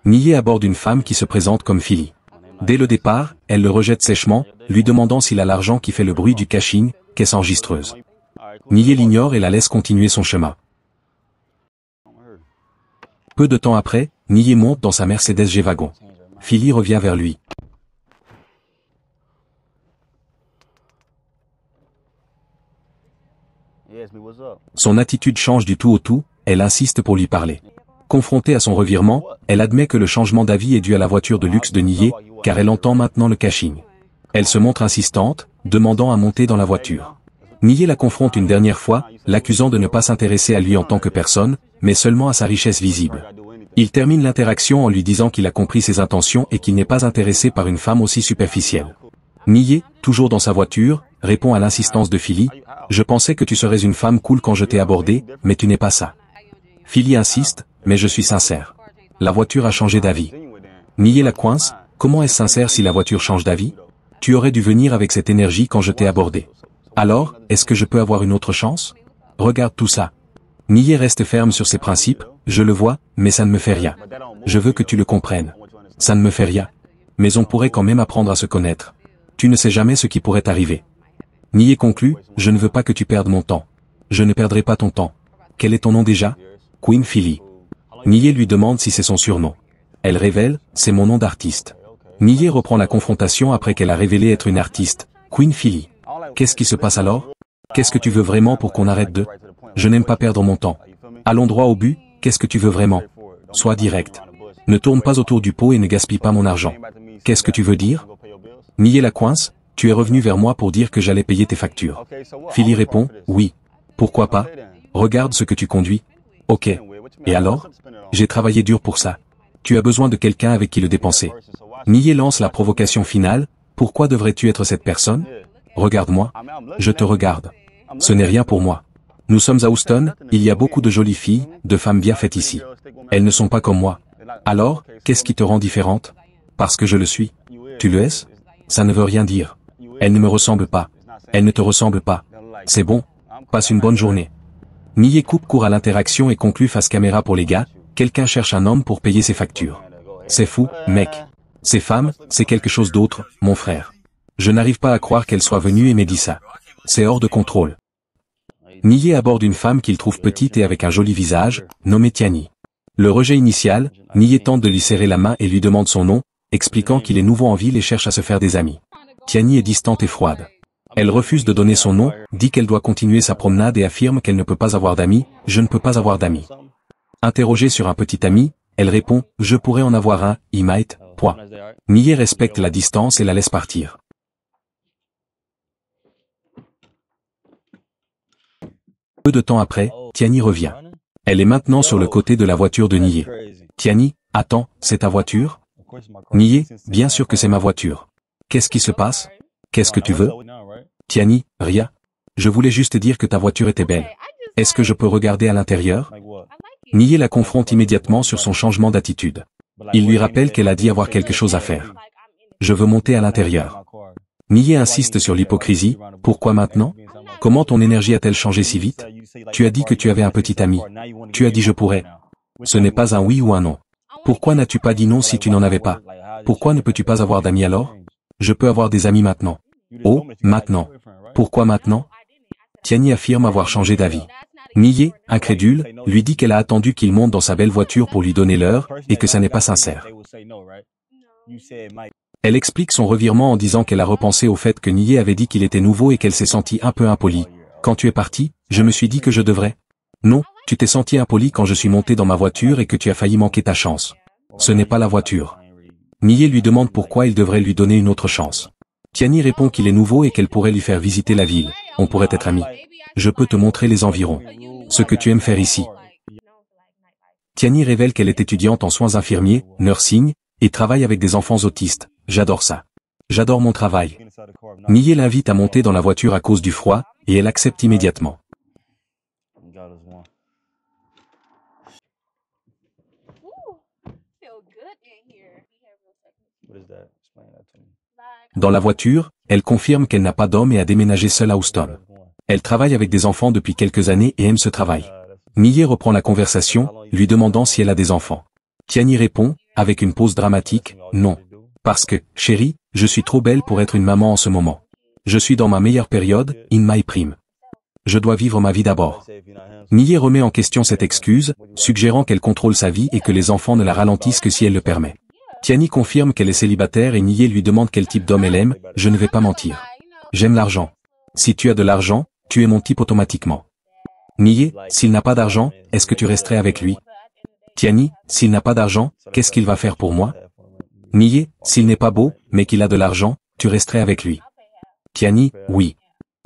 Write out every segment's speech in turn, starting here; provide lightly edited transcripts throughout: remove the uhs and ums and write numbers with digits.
Nié aborde une femme qui se présente comme Philly. Dès le départ, elle le rejette sèchement, lui demandant s'il a l'argent qui fait le bruit du caching, caisse enregistreuse. Nié l'ignore et la laisse continuer son chemin. Peu de temps après, Nié monte dans sa Mercedes G-Wagon. Philly revient vers lui. Son attitude change du tout au tout, elle insiste pour lui parler. Confrontée à son revirement, elle admet que le changement d'avis est dû à la voiture de luxe de Nié, car elle entend maintenant le caching. Elle se montre insistante, demandant à monter dans la voiture. Nié la confronte une dernière fois, l'accusant de ne pas s'intéresser à lui en tant que personne, mais seulement à sa richesse visible. Il termine l'interaction en lui disant qu'il a compris ses intentions et qu'il n'est pas intéressé par une femme aussi superficielle. Nié, toujours dans sa voiture, répond à l'insistance de Philly, « Je pensais que tu serais une femme cool quand je t'ai abordé, mais tu n'es pas ça. » Philly insiste, « Mais je suis sincère. La voiture a changé d'avis. » Nié la coince, « Comment est-ce sincère si la voiture change d'avis? Tu aurais dû venir avec cette énergie quand je t'ai abordé. Alors, est-ce que je peux avoir une autre chance? Regarde tout ça. » Nié reste ferme sur ses principes, « Je le vois, mais ça ne me fait rien. Je veux que tu le comprennes. Ça ne me fait rien. Mais on pourrait quand même apprendre à se connaître. Tu ne sais jamais ce qui pourrait arriver. » Nié conclut, « Je ne veux pas que tu perdes mon temps. Je ne perdrai pas ton temps. Quel est ton nom déjà? Queen Philly. » Nié lui demande si c'est son surnom. Elle révèle, « C'est mon nom d'artiste. » Nié reprend la confrontation après qu'elle a révélé être une artiste, Queen Philly. Qu'est-ce qui se passe alors? Qu'est-ce que tu veux vraiment pour qu'on arrête de? Je n'aime pas perdre mon temps. Allons droit au but, qu'est-ce que tu veux vraiment? Sois direct. Ne tourne pas autour du pot et ne gaspille pas mon argent. Qu'est-ce que tu veux dire? Nié la coince, tu es revenu vers moi pour dire que j'allais payer tes factures. Philly répond, oui. Pourquoi pas? Regarde ce que tu conduis. Ok. Et alors? J'ai travaillé dur pour ça. Tu as besoin de quelqu'un avec qui le dépenser. Nié lance la provocation finale, pourquoi devrais-tu être cette personne? Regarde-moi. Je te regarde. Ce n'est rien pour moi. Nous sommes à Houston, il y a beaucoup de jolies filles, de femmes bien faites ici. Elles ne sont pas comme moi. Alors, qu'est-ce qui te rend différente? Parce que je le suis. Tu le es? Ça ne veut rien dire. Elle ne me ressemble pas. Elle ne te ressemble pas. C'est bon. Passe une bonne journée. Nié coupe court à l'interaction et conclut face caméra pour les gars, quelqu'un cherche un homme pour payer ses factures. C'est fou, mec. Ces femmes, c'est quelque chose d'autre, mon frère. Je n'arrive pas à croire qu'elle soit venue et m'ait dit ça. C'est hors de contrôle. Nié aborde une femme qu'il trouve petite et avec un joli visage, nommée Tiani. Le rejet initial, Nié tente de lui serrer la main et lui demande son nom, expliquant qu'il est nouveau en ville et cherche à se faire des amis. Tiani est distante et froide. Elle refuse de donner son nom, dit qu'elle doit continuer sa promenade et affirme qu'elle ne peut pas avoir d'amis, je ne peux pas avoir d'amis. Interrogée sur un petit ami, elle répond, je pourrais en avoir un, he might, point. Nié respecte la distance et la laisse partir. Peu de temps après, Tiani revient. Elle est maintenant sur le côté de la voiture de Nié. Tiani, attends, c'est ta voiture? Nié, bien sûr que c'est ma voiture. Qu'est-ce qui se passe? Qu'est-ce que tu veux? Tiani, rien. Je voulais juste dire que ta voiture était belle. Est-ce que je peux regarder à l'intérieur? Nié la confronte immédiatement sur son changement d'attitude. Il lui rappelle qu'elle a dit avoir quelque chose à faire. Je veux monter à l'intérieur. Nié insiste sur l'hypocrisie, pourquoi maintenant? Comment ton énergie a-t-elle changé si vite? Tu as dit que tu avais un petit ami. Tu as dit je pourrais. Ce n'est pas un oui ou un non. Pourquoi n'as-tu pas dit non si tu n'en avais pas? Pourquoi ne peux-tu pas avoir d'amis alors? Je peux avoir des amis maintenant. Oh, maintenant. Pourquoi maintenant? Tiani affirme avoir changé d'avis. Nié, incrédule, lui dit qu'elle a attendu qu'il monte dans sa belle voiture pour lui donner l'heure, et que ça n'est pas sincère. Elle explique son revirement en disant qu'elle a repensé au fait que Nié avait dit qu'il était nouveau et qu'elle s'est sentie un peu impolie. Quand tu es parti, je me suis dit que je devrais. Non, tu t'es senti impoli quand je suis monté dans ma voiture et que tu as failli manquer ta chance. Ce n'est pas la voiture. Nié lui demande pourquoi il devrait lui donner une autre chance. Tiani répond qu'il est nouveau et qu'elle pourrait lui faire visiter la ville. On pourrait être amis. Je peux te montrer les environs. Ce que tu aimes faire ici. Tiani révèle qu'elle est étudiante en soins infirmiers, nursing, et travaille avec des enfants autistes. J'adore ça. J'adore mon travail. Nié l'invite à monter dans la voiture à cause du froid, et elle accepte immédiatement. Dans la voiture, elle confirme qu'elle n'a pas d'homme et a déménagé seule à Houston. Elle travaille avec des enfants depuis quelques années et aime ce travail. Nié reprend la conversation, lui demandant si elle a des enfants. Tiani répond, avec une pause dramatique, non. Parce que, chérie, je suis trop belle pour être une maman en ce moment. Je suis dans ma meilleure période, in my prime. Je dois vivre ma vie d'abord. Nié remet en question cette excuse, suggérant qu'elle contrôle sa vie et que les enfants ne la ralentissent que si elle le permet. Tiani confirme qu'elle est célibataire et Nié lui demande quel type d'homme elle aime, je ne vais pas mentir. J'aime l'argent. Si tu as de l'argent, tu es mon type automatiquement. Nié, s'il n'a pas d'argent, est-ce que tu resterais avec lui? Tiani, s'il n'a pas d'argent, qu'est-ce qu'il va faire pour moi? Nié, s'il n'est pas beau, mais qu'il a de l'argent, tu resterais avec lui. Tiani, oui.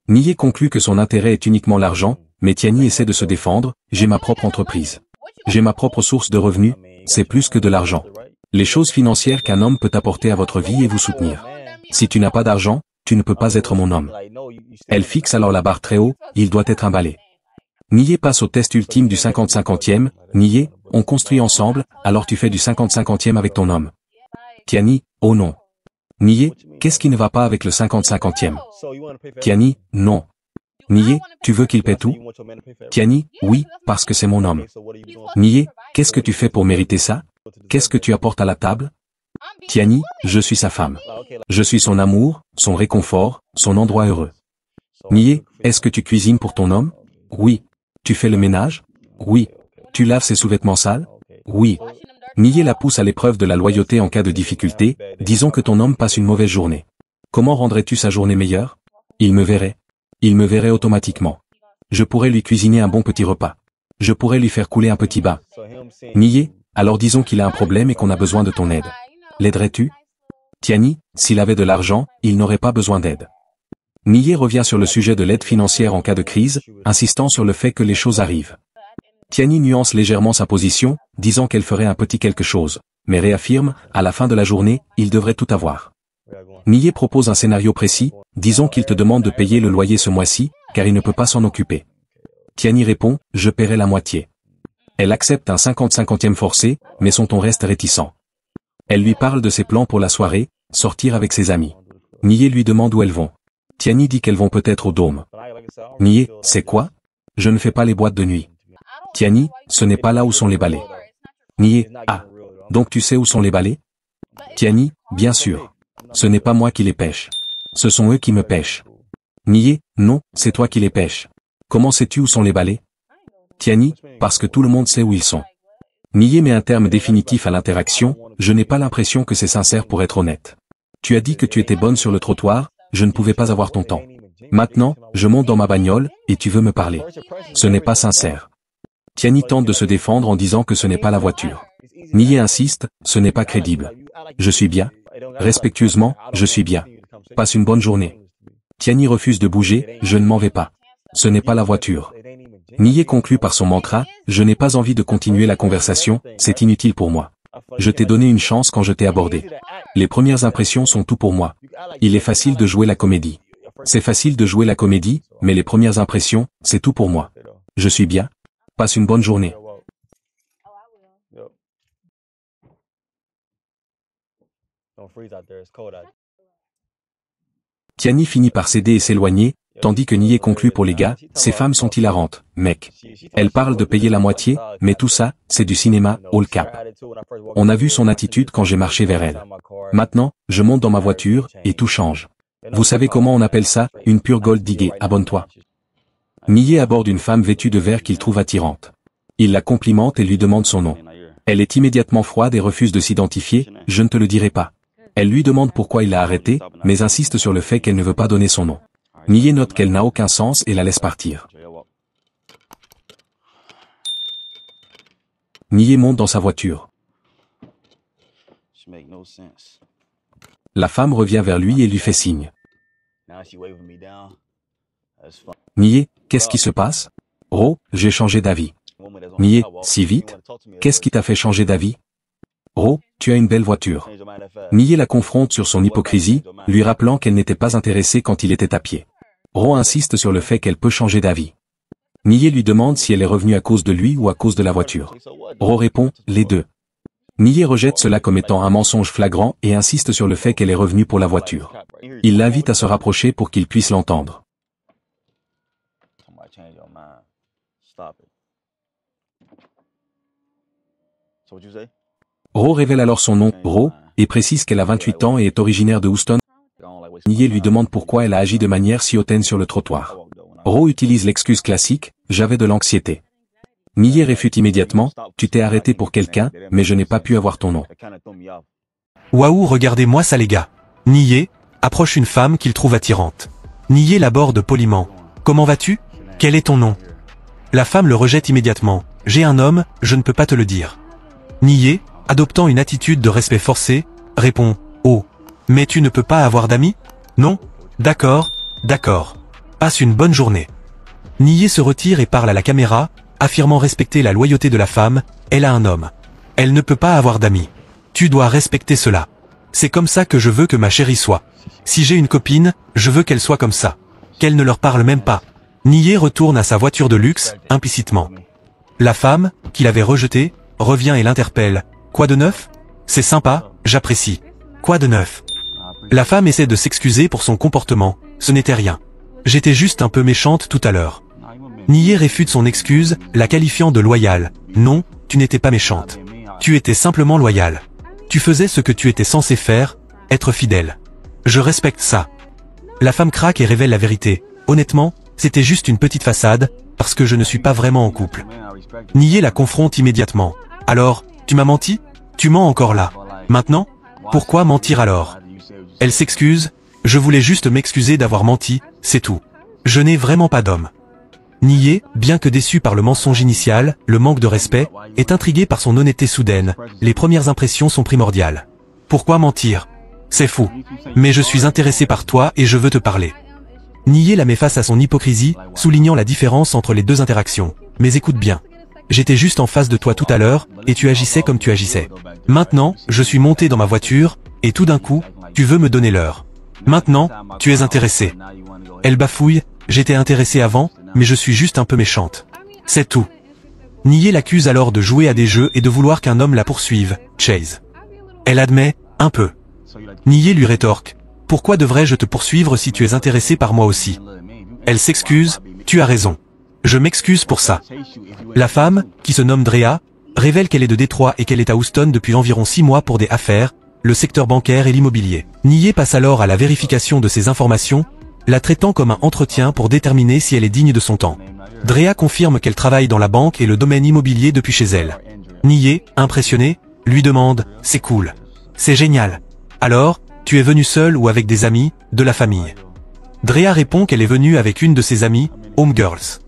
Nié conclut que son intérêt est uniquement l'argent, mais Tiani essaie de se défendre, j'ai ma propre entreprise. J'ai ma propre source de revenus, c'est plus que de l'argent. Les choses financières qu'un homme peut apporter à votre vie et vous soutenir. Si tu n'as pas d'argent, tu ne peux pas être mon homme. Elle fixe alors la barre très haut, il doit être un balai. Nié passe au test ultime du 50-50e, Nié, on construit ensemble, alors tu fais du 50-50e avec ton homme. Tiani, oh non. Nié, qu'est-ce qui ne va pas avec le 50-50e? Tiani, non. Nié, tu veux qu'il paie tout? Tiani, oui, parce que c'est mon homme. Nié, qu'est-ce que tu fais pour mériter ça? Qu'est-ce que tu apportes à la table? Tiani, je suis sa femme. Je suis son amour, son réconfort, son endroit heureux. Nié, est-ce que tu cuisines pour ton homme? Oui. Tu fais le ménage? Oui. Tu laves ses sous-vêtements sales? Oui. Nié la pousse à l'épreuve de la loyauté en cas de difficulté, disons que ton homme passe une mauvaise journée. Comment rendrais-tu sa journée meilleure? Il me verrait. Il me verrait automatiquement. Je pourrais lui cuisiner un bon petit repas. Je pourrais lui faire couler un petit bain. Nié, alors disons qu'il a un problème et qu'on a besoin de ton aide. L'aiderais-tu? Tiani, s'il avait de l'argent, il n'aurait pas besoin d'aide. Nié revient sur le sujet de l'aide financière en cas de crise, insistant sur le fait que les choses arrivent. Tiani nuance légèrement sa position, disant qu'elle ferait un petit quelque chose, mais réaffirme, à la fin de la journée, il devrait tout avoir. Nié propose un scénario précis, disons qu'il te demande de payer le loyer ce mois-ci, car il ne peut pas s'en occuper. Tiani répond, je paierai la moitié. Elle accepte un 50-50e forcé, mais son ton reste réticent. Elle lui parle de ses plans pour la soirée, sortir avec ses amis. Nié lui demande où elles vont. Tiani dit qu'elles vont peut-être au Dôme. Nié, c'est quoi? Je ne fais pas les boîtes de nuit. Tiani, ce n'est pas là où sont les balais. Nié, ah. Donc tu sais où sont les balais? Tiani, bien sûr. Ce n'est pas moi qui les pêche. Ce sont eux qui me pêchent. Nié, non, c'est toi qui les pêches. Comment sais-tu où sont les balais? Tiani, parce que tout le monde sait où ils sont. Nié met un terme définitif à l'interaction, je n'ai pas l'impression que c'est sincère pour être honnête. Tu as dit que tu étais bonne sur le trottoir, je ne pouvais pas avoir ton temps. Maintenant, je monte dans ma bagnole, et tu veux me parler. Ce n'est pas sincère. Tiani tente de se défendre en disant que ce n'est pas la voiture. Nié insiste, ce n'est pas crédible. Je suis bien. Respectueusement, je suis bien. Passe une bonne journée. Tiani refuse de bouger, je ne m'en vais pas. Ce n'est pas la voiture. Nié conclut par son mantra, je n'ai pas envie de continuer la conversation, c'est inutile pour moi. Je t'ai donné une chance quand je t'ai abordé. Les premières impressions sont tout pour moi. Il est facile de jouer la comédie. C'est facile de jouer la comédie, mais les premières impressions, c'est tout pour moi. Je suis bien. Passe une bonne journée. Tiani finit par céder et s'éloigner, tandis que Nié conclut pour les gars, ces femmes sont hilarantes, mec. Elles parlent de payer la moitié, mais tout ça, c'est du cinéma, all cap. On a vu son attitude quand j'ai marché vers elle. Maintenant, je monte dans ma voiture, et tout change. Vous savez comment on appelle ça, une pure gold digger, abonne-toi. Nié aborde une femme vêtue de vert qu'il trouve attirante. Il la complimente et lui demande son nom. Elle est immédiatement froide et refuse de s'identifier, je ne te le dirai pas. Elle lui demande pourquoi il l'a arrêtée, mais insiste sur le fait qu'elle ne veut pas donner son nom. Nié note qu'elle n'a aucun sens et la laisse partir. Nié monte dans sa voiture. La femme revient vers lui et lui fait signe. Nié, qu'est-ce qui se passe? Oh, j'ai changé d'avis. Nié, si vite? Qu'est-ce qui t'a fait changer d'avis? Oh, tu as une belle voiture. Nié la confronte sur son hypocrisie, lui rappelant qu'elle n'était pas intéressée quand il était à pied. Ro insiste sur le fait qu'elle peut changer d'avis. Nié lui demande si elle est revenue à cause de lui ou à cause de la voiture. Ro répond, les deux. Nié rejette cela comme étant un mensonge flagrant et insiste sur le fait qu'elle est revenue pour la voiture. Il l'invite à se rapprocher pour qu'il puisse l'entendre. Ro révèle alors son nom, Ro, et précise qu'elle a 28 ans et est originaire de Houston. Nié lui demande pourquoi elle a agi de manière si hautaine sur le trottoir. Ro utilise l'excuse classique, j'avais de l'anxiété. Nié réfute immédiatement, tu t'es arrêté pour quelqu'un, mais je n'ai pas pu avoir ton nom. Waouh, regardez-moi ça les gars. Nié approche une femme qu'il trouve attirante. Nié l'aborde poliment. Comment vas-tu? Quel est ton nom? La femme le rejette immédiatement. J'ai un homme, je ne peux pas te le dire. Nié, adoptant une attitude de respect forcé, répond, oh, mais tu ne peux pas avoir d'amis? Non? D'accord, d'accord. Passe une bonne journée. Nié se retire et parle à la caméra, affirmant respecter la loyauté de la femme, elle a un homme. Elle ne peut pas avoir d'amis. Tu dois respecter cela. C'est comme ça que je veux que ma chérie soit. Si j'ai une copine, je veux qu'elle soit comme ça. Qu'elle ne leur parle même pas. Nié retourne à sa voiture de luxe, implicitement. La femme, qu'il avait rejetée, revient et l'interpelle. Quoi de neuf? C'est sympa, j'apprécie. Quoi de neuf? La femme essaie de s'excuser pour son comportement. Ce n'était rien. J'étais juste un peu méchante tout à l'heure. Nié réfute son excuse, la qualifiant de loyale. Non, tu n'étais pas méchante. Tu étais simplement loyale. Tu faisais ce que tu étais censé faire, être fidèle. Je respecte ça. La femme craque et révèle la vérité. Honnêtement, c'était juste une petite façade, parce que je ne suis pas vraiment en couple. Nié la confronte immédiatement. Alors, tu m'as menti? Tu mens encore là. Maintenant? Pourquoi mentir alors? Elle s'excuse, je voulais juste m'excuser d'avoir menti, c'est tout. Je n'ai vraiment pas d'homme. Nié, bien que déçu par le mensonge initial, le manque de respect, est intrigué par son honnêteté soudaine. Les premières impressions sont primordiales. Pourquoi mentir? C'est fou. Mais je suis intéressé par toi et je veux te parler. Nié la met face à son hypocrisie, soulignant la différence entre les deux interactions. Mais écoute bien. J'étais juste en face de toi tout à l'heure, et tu agissais comme tu agissais. Maintenant, je suis monté dans ma voiture, et tout d'un coup, tu veux me donner l'heure. Maintenant, tu es intéressé. Elle bafouille, j'étais intéressé avant, mais je suis juste un peu méchante. C'est tout. Nié l'accuse alors de jouer à des jeux et de vouloir qu'un homme la poursuive, Chase. Elle admet, un peu. Nié lui rétorque, pourquoi devrais-je te poursuivre si tu es intéressé par moi aussi? Elle s'excuse, tu as raison. Je m'excuse pour ça. La femme, qui se nomme Drea, révèle qu'elle est de Détroit et qu'elle est à Houston depuis environ 6 mois pour des affaires, le secteur bancaire et l'immobilier. Nié passe alors à la vérification de ces informations, la traitant comme un entretien pour déterminer si elle est digne de son temps. Drea confirme qu'elle travaille dans la banque et le domaine immobilier depuis chez elle. Nié, impressionné, lui demande, c'est cool. C'est génial. Alors, tu es venu seul ou avec des amis, de la famille? Drea répond qu'elle est venue avec une de ses amies, Homegirls.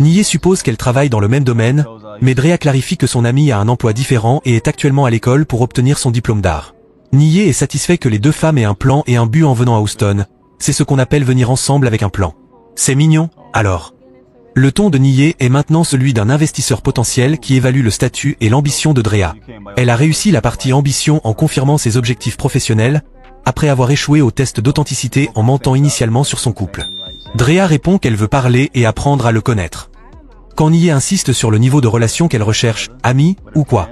Nié suppose qu'elle travaille dans le même domaine, mais Drea clarifie que son amie a un emploi différent et est actuellement à l'école pour obtenir son diplôme d'art. Nié est satisfait que les deux femmes aient un plan et un but en venant à Houston. C'est ce qu'on appelle venir ensemble avec un plan. C'est mignon, alors. Le ton de Nié est maintenant celui d'un investisseur potentiel qui évalue le statut et l'ambition de Drea. Elle a réussi la partie ambition en confirmant ses objectifs professionnels, après avoir échoué au test d'authenticité en mentant initialement sur son couple. Drea répond qu'elle veut parler et apprendre à le connaître. Quand Nié insiste sur le niveau de relation qu'elle recherche, amis, ou quoi?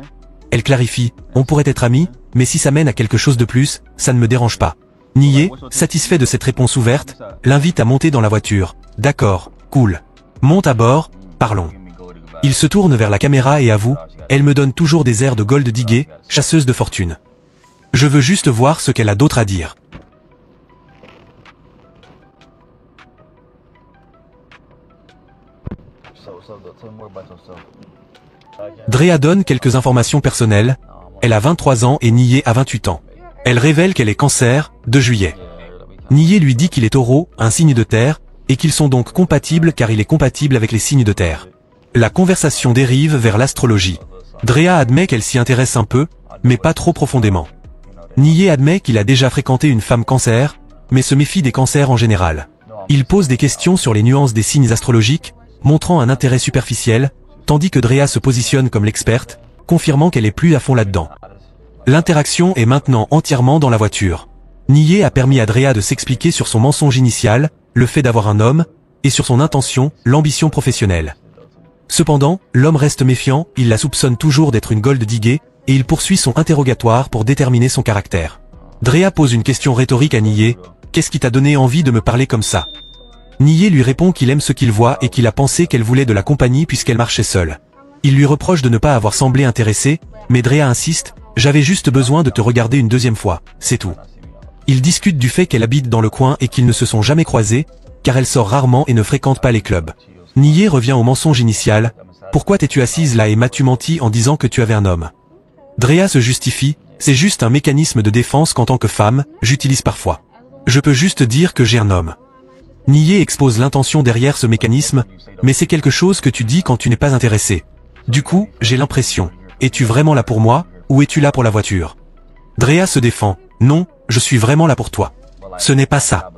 Elle clarifie, on pourrait être amis, mais si ça mène à quelque chose de plus, ça ne me dérange pas. Nié, satisfait de cette réponse ouverte, l'invite à monter dans la voiture. D'accord, cool. Monte à bord, parlons. Il se tourne vers la caméra et avoue, elle me donne toujours des airs de gold digger, chasseuse de fortune. Je veux juste voir ce qu'elle a d'autre à dire. Drea donne quelques informations personnelles. Elle a 23 ans et Nié a 28 ans. Elle révèle qu'elle est Cancer, 2 juillet. Nié lui dit qu'il est Taureau, un signe de terre, et qu'ils sont donc compatibles car il est compatible avec les signes de terre. La conversation dérive vers l'astrologie. Drea admet qu'elle s'y intéresse un peu, mais pas trop profondément. Nié admet qu'il a déjà fréquenté une femme Cancer, mais se méfie des cancers en général. Il pose des questions sur les nuances des signes astrologiques, montrant un intérêt superficiel, tandis que Drea se positionne comme l'experte, confirmant qu'elle est plus à fond là-dedans. L'interaction est maintenant entièrement dans la voiture. Nié a permis à Drea de s'expliquer sur son mensonge initial, le fait d'avoir un homme, et sur son intention, l'ambition professionnelle. Cependant, l'homme reste méfiant, il la soupçonne toujours d'être une gold digger, et il poursuit son interrogatoire pour déterminer son caractère. Drea pose une question rhétorique à Nié, « Qu'est-ce qui t'a donné envie de me parler comme ça ?» Nié lui répond qu'il aime ce qu'il voit et qu'il a pensé qu'elle voulait de la compagnie puisqu'elle marchait seule. Il lui reproche de ne pas avoir semblé intéressé, mais Drea insiste, J'avais juste besoin de te regarder une deuxième fois, c'est tout. Ils discutent du fait qu'elle habite dans le coin et qu'ils ne se sont jamais croisés, car elle sort rarement et ne fréquente pas les clubs. Nié revient au mensonge initial. Pourquoi t'es-tu assise là et m'as-tu menti en disant que tu avais un homme? Drea se justifie, c'est juste un mécanisme de défense qu'en tant que femme, j'utilise parfois. Je peux juste dire que j'ai un homme. Nié expose l'intention derrière ce mécanisme, mais c'est quelque chose que tu dis quand tu n'es pas intéressé. Du coup, j'ai l'impression, es-tu vraiment là pour moi, ou es-tu là pour la voiture? Drea se défend, non, je suis vraiment là pour toi. Ce n'est pas ça.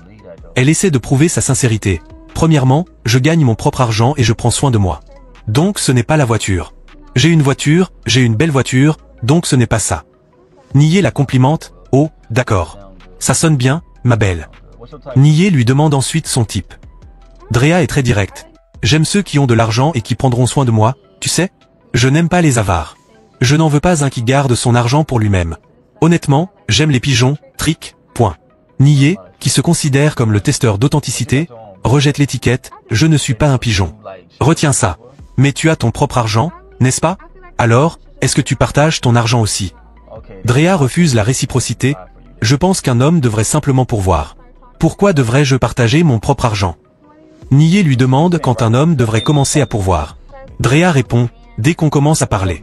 Elle essaie de prouver sa sincérité. Premièrement, je gagne mon propre argent et je prends soin de moi. Donc ce n'est pas la voiture. J'ai une voiture, j'ai une belle voiture, donc ce n'est pas ça. Nié la complimente, oh, d'accord. Ça sonne bien, ma belle. Nié lui demande ensuite son type. Drea est très directe. J'aime ceux qui ont de l'argent et qui prendront soin de moi, tu sais? Je n'aime pas les avares. Je n'en veux pas un qui garde son argent pour lui-même. Honnêtement, j'aime les pigeons, trick, point. Nié, qui se considère comme le testeur d'authenticité, rejette l'étiquette, je ne suis pas un pigeon. Retiens ça. Mais tu as ton propre argent, n'est-ce pas? Alors, est-ce que tu partages ton argent aussi? Drea refuse la réciprocité. Je pense qu'un homme devrait simplement pourvoir. Pourquoi devrais-je partager mon propre argent? Nié lui demande quand un homme devrait commencer à pourvoir. Drea répond, dès qu'on commence à parler.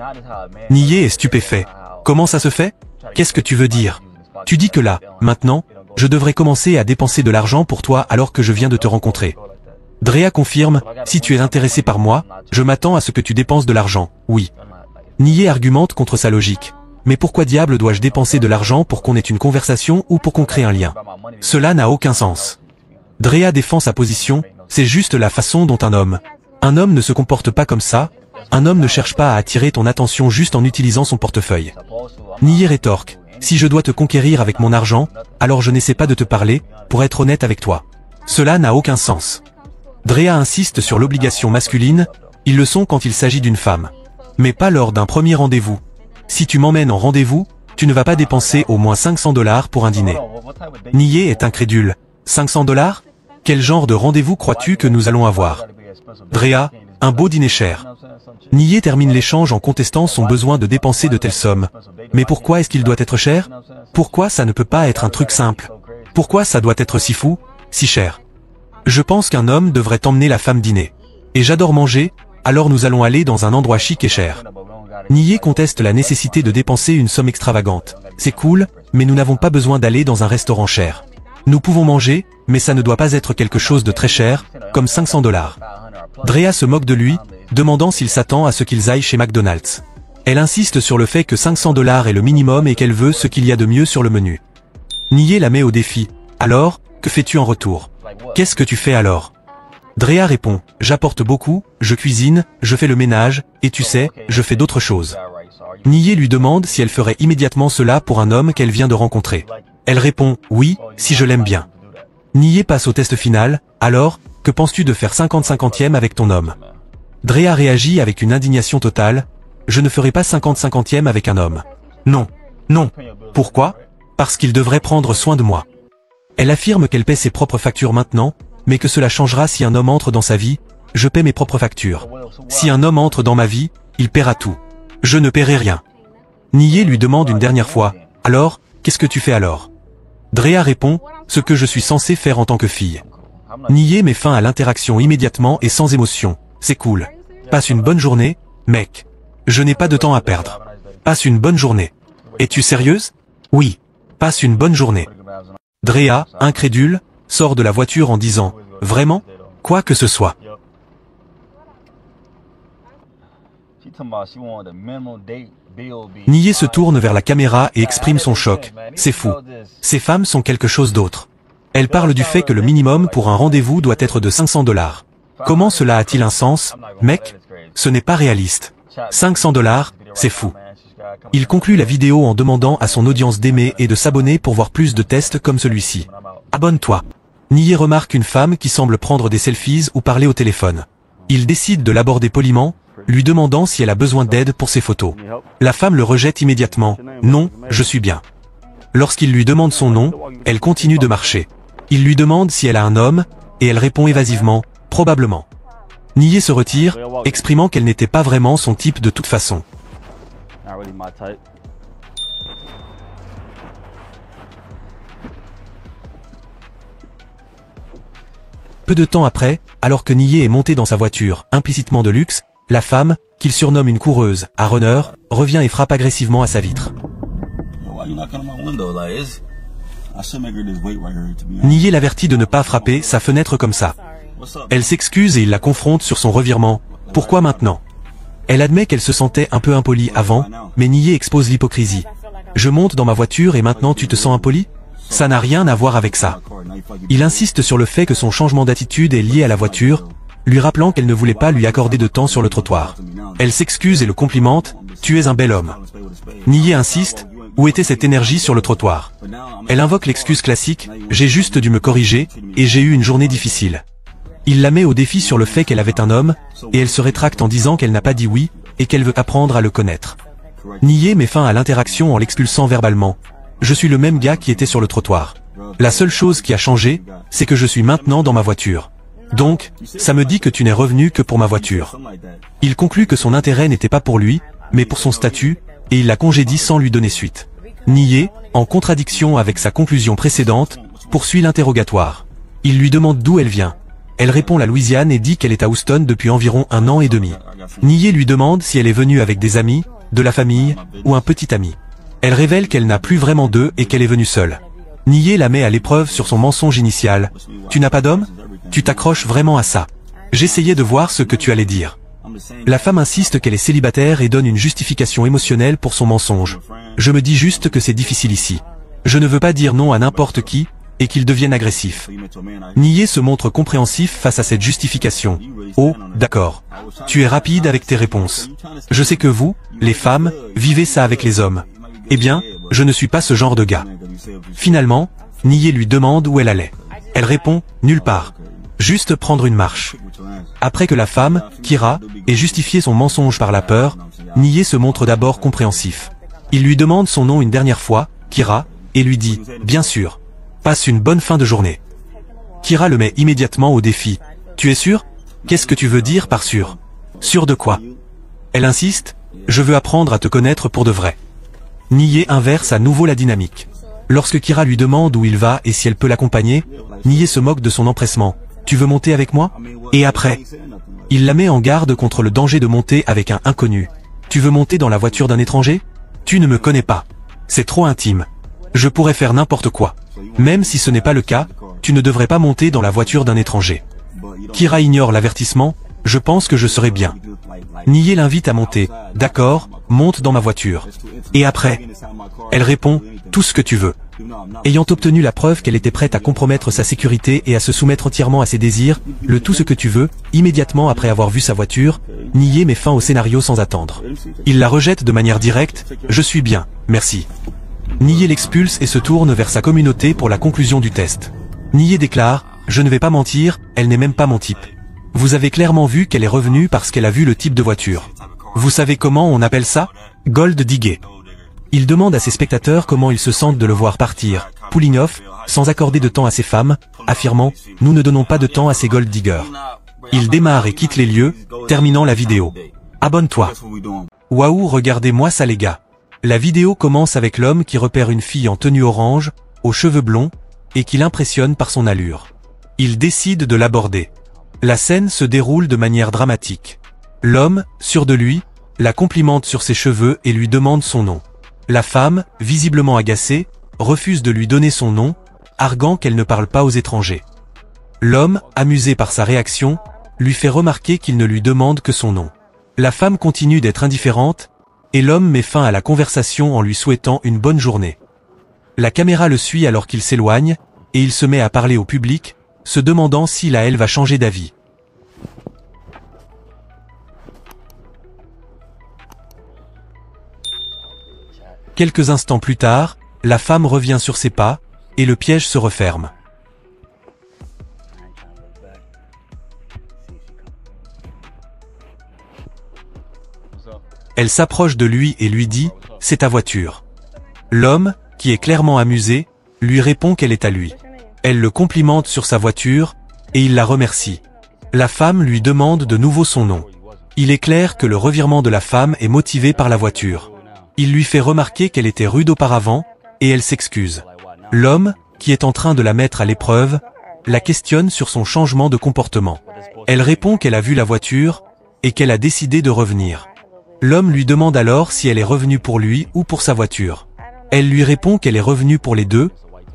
Nié est stupéfait. Comment ça se fait? Qu'est-ce que tu veux dire? Tu dis que là, maintenant, je devrais commencer à dépenser de l'argent pour toi alors que je viens de te rencontrer. Drea confirme, si tu es intéressé par moi, je m'attends à ce que tu dépenses de l'argent, oui. Nié argumente contre sa logique. Mais pourquoi diable dois-je dépenser de l'argent pour qu'on ait une conversation ou pour qu'on crée un lien? Cela n'a aucun sens. Drea défend sa position, c'est juste la façon dont un homme ne se comporte pas comme ça, un homme ne cherche pas à attirer ton attention juste en utilisant son portefeuille. Nié rétorque, si je dois te conquérir avec mon argent, alors je n'essaie pas de te parler, pour être honnête avec toi. Cela n'a aucun sens. Drea insiste sur l'obligation masculine, ils le sont quand il s'agit d'une femme. Mais pas lors d'un premier rendez-vous. Si tu m'emmènes en rendez-vous, tu ne vas pas dépenser au moins 500 $ pour un dîner. Nié est incrédule. 500 $? Quel genre de rendez-vous crois-tu que nous allons avoir? Drea, un beau dîner cher. Nié termine l'échange en contestant son besoin de dépenser de telles sommes. Mais pourquoi est-ce qu'il doit être cher? Pourquoi ça ne peut pas être un truc simple? Pourquoi ça doit être si fou, si cher? Je pense qu'un homme devrait emmener la femme dîner. Et j'adore manger, alors nous allons aller dans un endroit chic et cher. Nié conteste la nécessité de dépenser une somme extravagante. C'est cool, mais nous n'avons pas besoin d'aller dans un restaurant cher. Nous pouvons manger, mais ça ne doit pas être quelque chose de très cher, comme 500 $. Drea se moque de lui, demandant s'il s'attend à ce qu'ils aillent chez McDonald's. Elle insiste sur le fait que 500 $ est le minimum et qu'elle veut ce qu'il y a de mieux sur le menu. Nié la met au défi. Alors, que fais-tu en retour? Qu'est-ce que tu fais alors? Drea répond, j'apporte beaucoup, je cuisine, je fais le ménage, et tu sais, je fais d'autres choses. Nié lui demande si elle ferait immédiatement cela pour un homme qu'elle vient de rencontrer. Elle répond, oui, si je l'aime bien. Nié passe au test final, alors, que penses-tu de faire 50-50e avec ton homme? Drea réagit avec une indignation totale, je ne ferai pas 50-50e avec un homme. Non. Non. Pourquoi? Parce qu'il devrait prendre soin de moi. Elle affirme qu'elle paie ses propres factures maintenant, mais que cela changera si un homme entre dans sa vie, je paie mes propres factures. Si un homme entre dans ma vie, il paiera tout. Je ne paierai rien. Nié lui demande une dernière fois, alors, qu'est-ce que tu fais alors? Drea répond, ce que je suis censé faire en tant que fille. Nié met fin à l'interaction immédiatement et sans émotion. C'est cool. Passe une bonne journée, mec. Je n'ai pas de temps à perdre. Passe une bonne journée. Es-tu sérieuse? Oui. Passe une bonne journée. Drea, incrédule, sort de la voiture en disant, vraiment? Quoi que ce soit. Nié se tourne vers la caméra et exprime son choc. C'est fou. Ces femmes sont quelque chose d'autre. Elle parle du fait que le minimum pour un rendez-vous doit être de 500 $. Comment cela a-t-il un sens, mec? Ce n'est pas réaliste. 500 $, c'est fou. Il conclut la vidéo en demandant à son audience d'aimer et de s'abonner pour voir plus de tests comme celui-ci. Abonne-toi. Nié remarque une femme qui semble prendre des selfies ou parler au téléphone. Il décide de l'aborder poliment, lui demandant si elle a besoin d'aide pour ses photos. La femme le rejette immédiatement. Non, je suis bien. Lorsqu'il lui demande son nom, elle continue de marcher. Il lui demande si elle a un homme, et elle répond évasivement, probablement. Nié se retire, exprimant qu'elle n'était pas vraiment son type de toute façon. Peu de temps après, alors que Nié est monté dans sa voiture, implicitement de luxe, la femme, qu'il surnomme une coureuse, à runner, revient et frappe agressivement à sa vitre. Nié l'avertit de ne pas frapper sa fenêtre comme ça. Elle s'excuse et il la confronte sur son revirement. Pourquoi maintenant? Elle admet qu'elle se sentait un peu impolie avant, mais Nié expose l'hypocrisie. Je monte dans ma voiture et maintenant tu te sens impoli? Ça n'a rien à voir avec ça. Il insiste sur le fait que son changement d'attitude est lié à la voiture, lui rappelant qu'elle ne voulait pas lui accorder de temps sur le trottoir. Elle s'excuse et le complimente, tu es un bel homme. Nié insiste, où était cette énergie sur le trottoir? Elle invoque l'excuse classique, j'ai juste dû me corriger, et j'ai eu une journée difficile. Il la met au défi sur le fait qu'elle avait un homme, et elle se rétracte en disant qu'elle n'a pas dit oui, et qu'elle veut apprendre à le connaître. Nié met fin à l'interaction en l'expulsant verbalement. Je suis le même gars qui était sur le trottoir. La seule chose qui a changé, c'est que je suis maintenant dans ma voiture. Donc, ça me dit que tu n'es revenu que pour ma voiture. Il conclut que son intérêt n'était pas pour lui, mais pour son statut, et il la congédie sans lui donner suite. Nié, en contradiction avec sa conclusion précédente, poursuit l'interrogatoire. Il lui demande d'où elle vient. Elle répond la Louisiane et dit qu'elle est à Houston depuis environ 1 an et demi. Nié lui demande si elle est venue avec des amis, de la famille, ou un petit ami. Elle révèle qu'elle n'a plus vraiment d'eux et qu'elle est venue seule. Nié la met à l'épreuve sur son mensonge initial. Tu n'as pas d'homme? Tu t'accroches vraiment à ça. J'essayais de voir ce que tu allais dire. La femme insiste qu'elle est célibataire et donne une justification émotionnelle pour son mensonge. Je me dis juste que c'est difficile ici. Je ne veux pas dire non à n'importe qui, et qu'il devienne agressif. Nié se montre compréhensif face à cette justification. Oh, d'accord. Tu es rapide avec tes réponses. Je sais que vous, les femmes, vivez ça avec les hommes. Eh bien, je ne suis pas ce genre de gars. Finalement, Nié lui demande où elle allait. Elle répond, nulle part. Juste prendre une marche. Après que la femme, Kira, ait justifié son mensonge par la peur, Nié se montre d'abord compréhensif. Il lui demande son nom une dernière fois, Kira, et lui dit, bien sûr. Passe une bonne fin de journée. Kira le met immédiatement au défi. Tu es sûr? Qu'est-ce que tu veux dire par sûr? Sûr de quoi? Elle insiste, je veux apprendre à te connaître pour de vrai. Nié inverse à nouveau la dynamique. Lorsque Kira lui demande où il va et si elle peut l'accompagner, Nié se moque de son empressement. Tu veux monter avec moi? Et après? Il la met en garde contre le danger de monter avec un inconnu. Tu veux monter dans la voiture d'un étranger? Tu ne me connais pas. C'est trop intime. Je pourrais faire n'importe quoi. Même si ce n'est pas le cas, tu ne devrais pas monter dans la voiture d'un étranger. Kira ignore l'avertissement, je pense que je serai bien. Nié l'invite à monter, d'accord, monte dans ma voiture. Et après? Elle répond, tout ce que tu veux. Ayant obtenu la preuve qu'elle était prête à compromettre sa sécurité et à se soumettre entièrement à ses désirs, le tout ce que tu veux, immédiatement après avoir vu sa voiture, Nié met fin au scénario sans attendre. Il la rejette de manière directe, je suis bien, merci. Nié l'expulse et se tourne vers sa communauté pour la conclusion du test. Nié déclare, je ne vais pas mentir, elle n'est même pas mon type. Vous avez clairement vu qu'elle est revenue parce qu'elle a vu le type de voiture. Vous savez comment on appelle ça? Gold digger. Il demande à ses spectateurs comment ils se sentent de le voir partir, pulling off, sans accorder de temps à ses femmes, affirmant, nous ne donnons pas de temps à ces gold diggers. Il démarre et quitte les lieux, terminant la vidéo. Abonne-toi. Waouh, regardez-moi ça les gars. La vidéo commence avec l'homme qui repère une fille en tenue orange, aux cheveux blonds, et qui l'impressionne par son allure. Il décide de l'aborder. La scène se déroule de manière dramatique. L'homme, sûr de lui, la complimente sur ses cheveux et lui demande son nom. La femme, visiblement agacée, refuse de lui donner son nom, arguant qu'elle ne parle pas aux étrangers. L'homme, amusé par sa réaction, lui fait remarquer qu'il ne lui demande que son nom. La femme continue d'être indifférente, et l'homme met fin à la conversation en lui souhaitant une bonne journée. La caméra le suit alors qu'il s'éloigne, et il se met à parler au public, se demandant si elle va changer d'avis. Quelques instants plus tard, la femme revient sur ses pas, et le piège se referme. Elle s'approche de lui et lui dit, c'est ta voiture. L'homme, qui est clairement amusé, lui répond qu'elle est à lui. Elle le complimente sur sa voiture, et il la remercie. La femme lui demande de nouveau son nom. Il est clair que le revirement de la femme est motivé par la voiture. Il lui fait remarquer qu'elle était rude auparavant, et elle s'excuse. L'homme, qui est en train de la mettre à l'épreuve, la questionne sur son changement de comportement. Elle répond qu'elle a vu la voiture, et qu'elle a décidé de revenir. L'homme lui demande alors si elle est revenue pour lui ou pour sa voiture. Elle lui répond qu'elle est revenue pour les deux,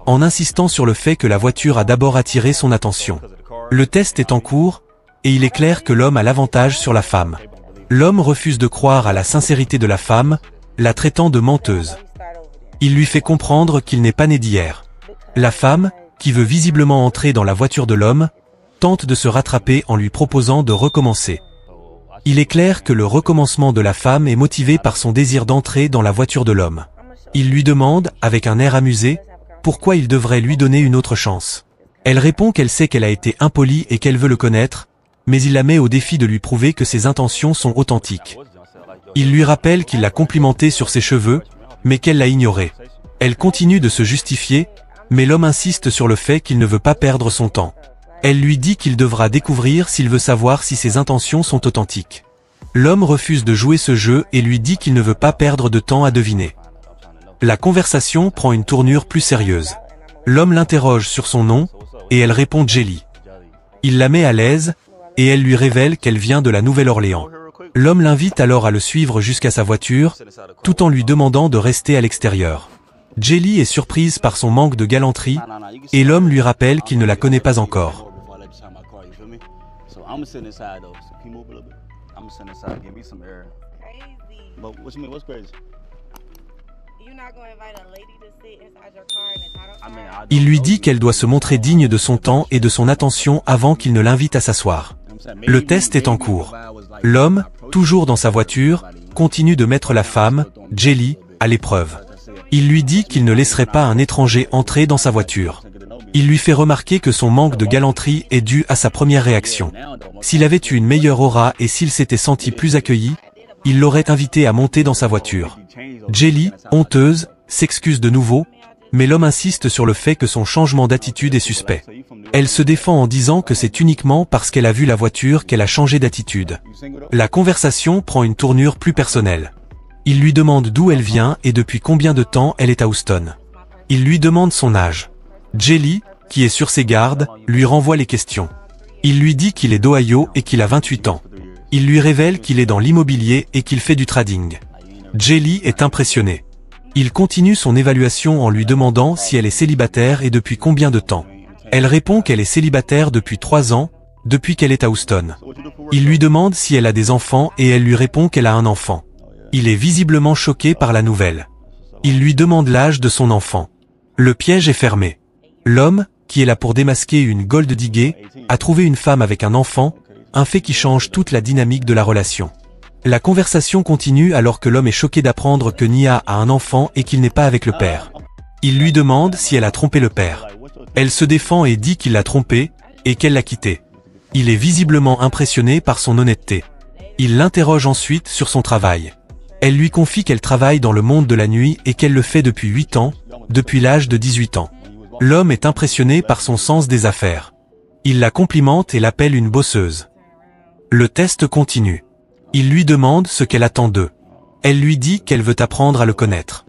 en insistant sur le fait que la voiture a d'abord attiré son attention. Le test est en cours, et il est clair que l'homme a l'avantage sur la femme. L'homme refuse de croire à la sincérité de la femme, la traitant de menteuse. Il lui fait comprendre qu'il n'est pas né d'hier. La femme, qui veut visiblement entrer dans la voiture de l'homme, tente de se rattraper en lui proposant de recommencer. Il est clair que le recommencement de la femme est motivé par son désir d'entrer dans la voiture de l'homme. Il lui demande, avec un air amusé, pourquoi il devrait lui donner une autre chance. Elle répond qu'elle sait qu'elle a été impolie et qu'elle veut le connaître, mais il la met au défi de lui prouver que ses intentions sont authentiques. Il lui rappelle qu'il l'a complimentée sur ses cheveux, mais qu'elle l'a ignoré. Elle continue de se justifier, mais l'homme insiste sur le fait qu'il ne veut pas perdre son temps. Elle lui dit qu'il devra découvrir s'il veut savoir si ses intentions sont authentiques. L'homme refuse de jouer ce jeu et lui dit qu'il ne veut pas perdre de temps à deviner. La conversation prend une tournure plus sérieuse. L'homme l'interroge sur son nom, et elle répond Jelly. Il la met à l'aise, et elle lui révèle qu'elle vient de la Nouvelle-Orléans. L'homme l'invite alors à le suivre jusqu'à sa voiture, tout en lui demandant de rester à l'extérieur. Jelly est surprise par son manque de galanterie, et l'homme lui rappelle qu'il ne la connaît pas encore. Il lui dit qu'elle doit se montrer digne de son temps et de son attention avant qu'il ne l'invite à s'asseoir. Le test est en cours. L'homme, toujours dans sa voiture, continue de mettre la femme, Jelly, à l'épreuve. Il lui dit qu'il ne laisserait pas un étranger entrer dans sa voiture. Il lui fait remarquer que son manque de galanterie est dû à sa première réaction. S'il avait eu une meilleure aura et s'il s'était senti plus accueilli, il l'aurait invité à monter dans sa voiture. Jelly, honteuse, s'excuse de nouveau, mais l'homme insiste sur le fait que son changement d'attitude est suspect. Elle se défend en disant que c'est uniquement parce qu'elle a vu la voiture qu'elle a changé d'attitude. La conversation prend une tournure plus personnelle. Il lui demande d'où elle vient et depuis combien de temps elle est à Houston. Il lui demande son âge. Jelly, qui est sur ses gardes, lui renvoie les questions. Il lui dit qu'il est d'Ohio et qu'il a 28 ans. Il lui révèle qu'il est dans l'immobilier et qu'il fait du trading. Jelly est impressionné. Il continue son évaluation en lui demandant si elle est célibataire et depuis combien de temps. Elle répond qu'elle est célibataire depuis 3 ans, depuis qu'elle est à Houston. Il lui demande si elle a des enfants et elle lui répond qu'elle a un enfant. Il est visiblement choqué par la nouvelle. Il lui demande l'âge de son enfant. Le piège est fermé. L'homme, qui est là pour démasquer une gold digger, a trouvé une femme avec un enfant, un fait qui change toute la dynamique de la relation. La conversation continue alors que l'homme est choqué d'apprendre que Nia a un enfant et qu'il n'est pas avec le père. Il lui demande si elle a trompé le père. Elle se défend et dit qu'il l'a trompé, et qu'elle l'a quitté. Il est visiblement impressionné par son honnêteté. Il l'interroge ensuite sur son travail. Elle lui confie qu'elle travaille dans le monde de la nuit et qu'elle le fait depuis 8 ans, depuis l'âge de 18 ans. L'homme est impressionné par son sens des affaires. Il la complimente et l'appelle une bosseuse. Le test continue. Il lui demande ce qu'elle attend d'eux. Elle lui dit qu'elle veut apprendre à le connaître.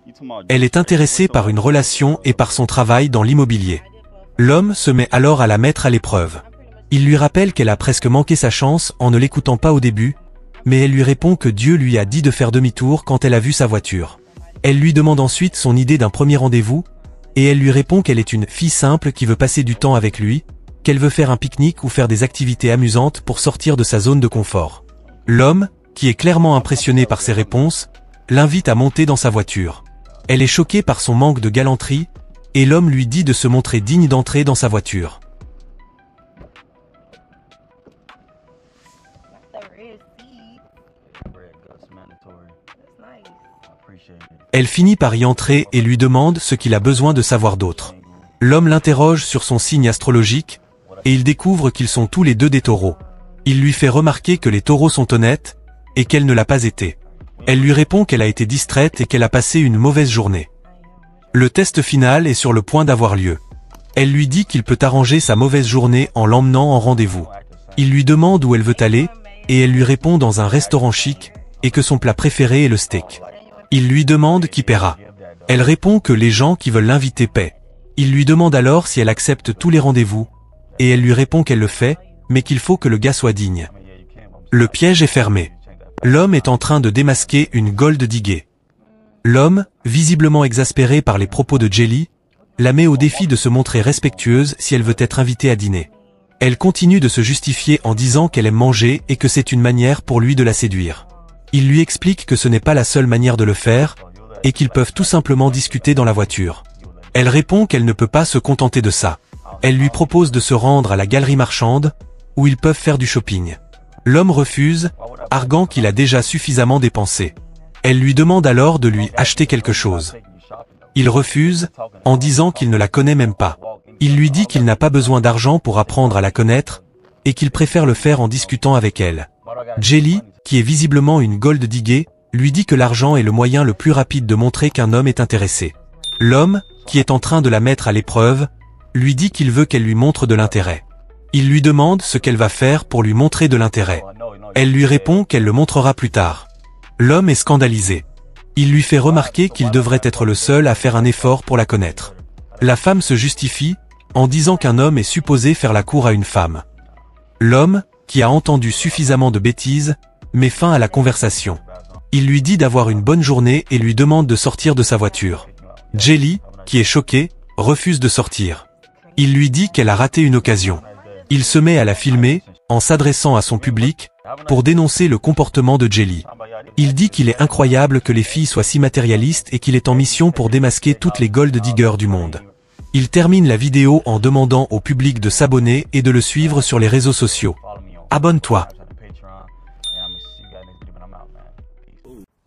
Elle est intéressée par une relation et par son travail dans l'immobilier. L'homme se met alors à la mettre à l'épreuve. Il lui rappelle qu'elle a presque manqué sa chance en ne l'écoutant pas au début, mais elle lui répond que Dieu lui a dit de faire demi-tour quand elle a vu sa voiture. Elle lui demande ensuite son idée d'un premier rendez-vous, et elle lui répond qu'elle est une fille simple qui veut passer du temps avec lui, qu'elle veut faire un pique-nique ou faire des activités amusantes pour sortir de sa zone de confort. L'homme, qui est clairement impressionné par ses réponses, l'invite à monter dans sa voiture. Elle est choquée par son manque de galanterie, et l'homme lui dit de se montrer digne d'entrer dans sa voiture. Elle finit par y entrer et lui demande ce qu'il a besoin de savoir d'autre. L'homme l'interroge sur son signe astrologique, et il découvre qu'ils sont tous les deux des taureaux. Il lui fait remarquer que les taureaux sont honnêtes, et qu'elle ne l'a pas été. Elle lui répond qu'elle a été distraite et qu'elle a passé une mauvaise journée. Le test final est sur le point d'avoir lieu. Elle lui dit qu'il peut arranger sa mauvaise journée en l'emmenant en rendez-vous. Il lui demande où elle veut aller, et elle lui répond dans un restaurant chic, et que son plat préféré est le steak. Il lui demande qui paiera. Elle répond que les gens qui veulent l'inviter paient. Il lui demande alors si elle accepte tous les rendez-vous, et elle lui répond qu'elle le fait, mais qu'il faut que le gars soit digne. Le piège est fermé. L'homme est en train de démasquer une gold digger. L'homme, visiblement exaspéré par les propos de Jelly, la met au défi de se montrer respectueuse si elle veut être invitée à dîner. Elle continue de se justifier en disant qu'elle aime manger et que c'est une manière pour lui de la séduire. Il lui explique que ce n'est pas la seule manière de le faire, et qu'ils peuvent tout simplement discuter dans la voiture. Elle répond qu'elle ne peut pas se contenter de ça. Elle lui propose de se rendre à la galerie marchande, où ils peuvent faire du shopping. L'homme refuse, arguant qu'il a déjà suffisamment dépensé. Elle lui demande alors de lui acheter quelque chose. Il refuse, en disant qu'il ne la connaît même pas. Il lui dit qu'il n'a pas besoin d'argent pour apprendre à la connaître, et qu'il préfère le faire en discutant avec elle. Jelly, qui est visiblement une gold digger, lui dit que l'argent est le moyen le plus rapide de montrer qu'un homme est intéressé. L'homme, qui est en train de la mettre à l'épreuve, lui dit qu'il veut qu'elle lui montre de l'intérêt. Il lui demande ce qu'elle va faire pour lui montrer de l'intérêt. Elle lui répond qu'elle le montrera plus tard. L'homme est scandalisé. Il lui fait remarquer qu'il devrait être le seul à faire un effort pour la connaître. La femme se justifie, en disant qu'un homme est supposé faire la cour à une femme. L'homme, qui a entendu suffisamment de bêtises, met fin à la conversation. Il lui dit d'avoir une bonne journée et lui demande de sortir de sa voiture. Jelly, qui est choquée, refuse de sortir. Il lui dit qu'elle a raté une occasion. Il se met à la filmer, en s'adressant à son public, pour dénoncer le comportement de Jelly. Il dit qu'il est incroyable que les filles soient si matérialistes et qu'il est en mission pour démasquer toutes les gold diggers du monde. Il termine la vidéo en demandant au public de s'abonner et de le suivre sur les réseaux sociaux. Abonne-toi.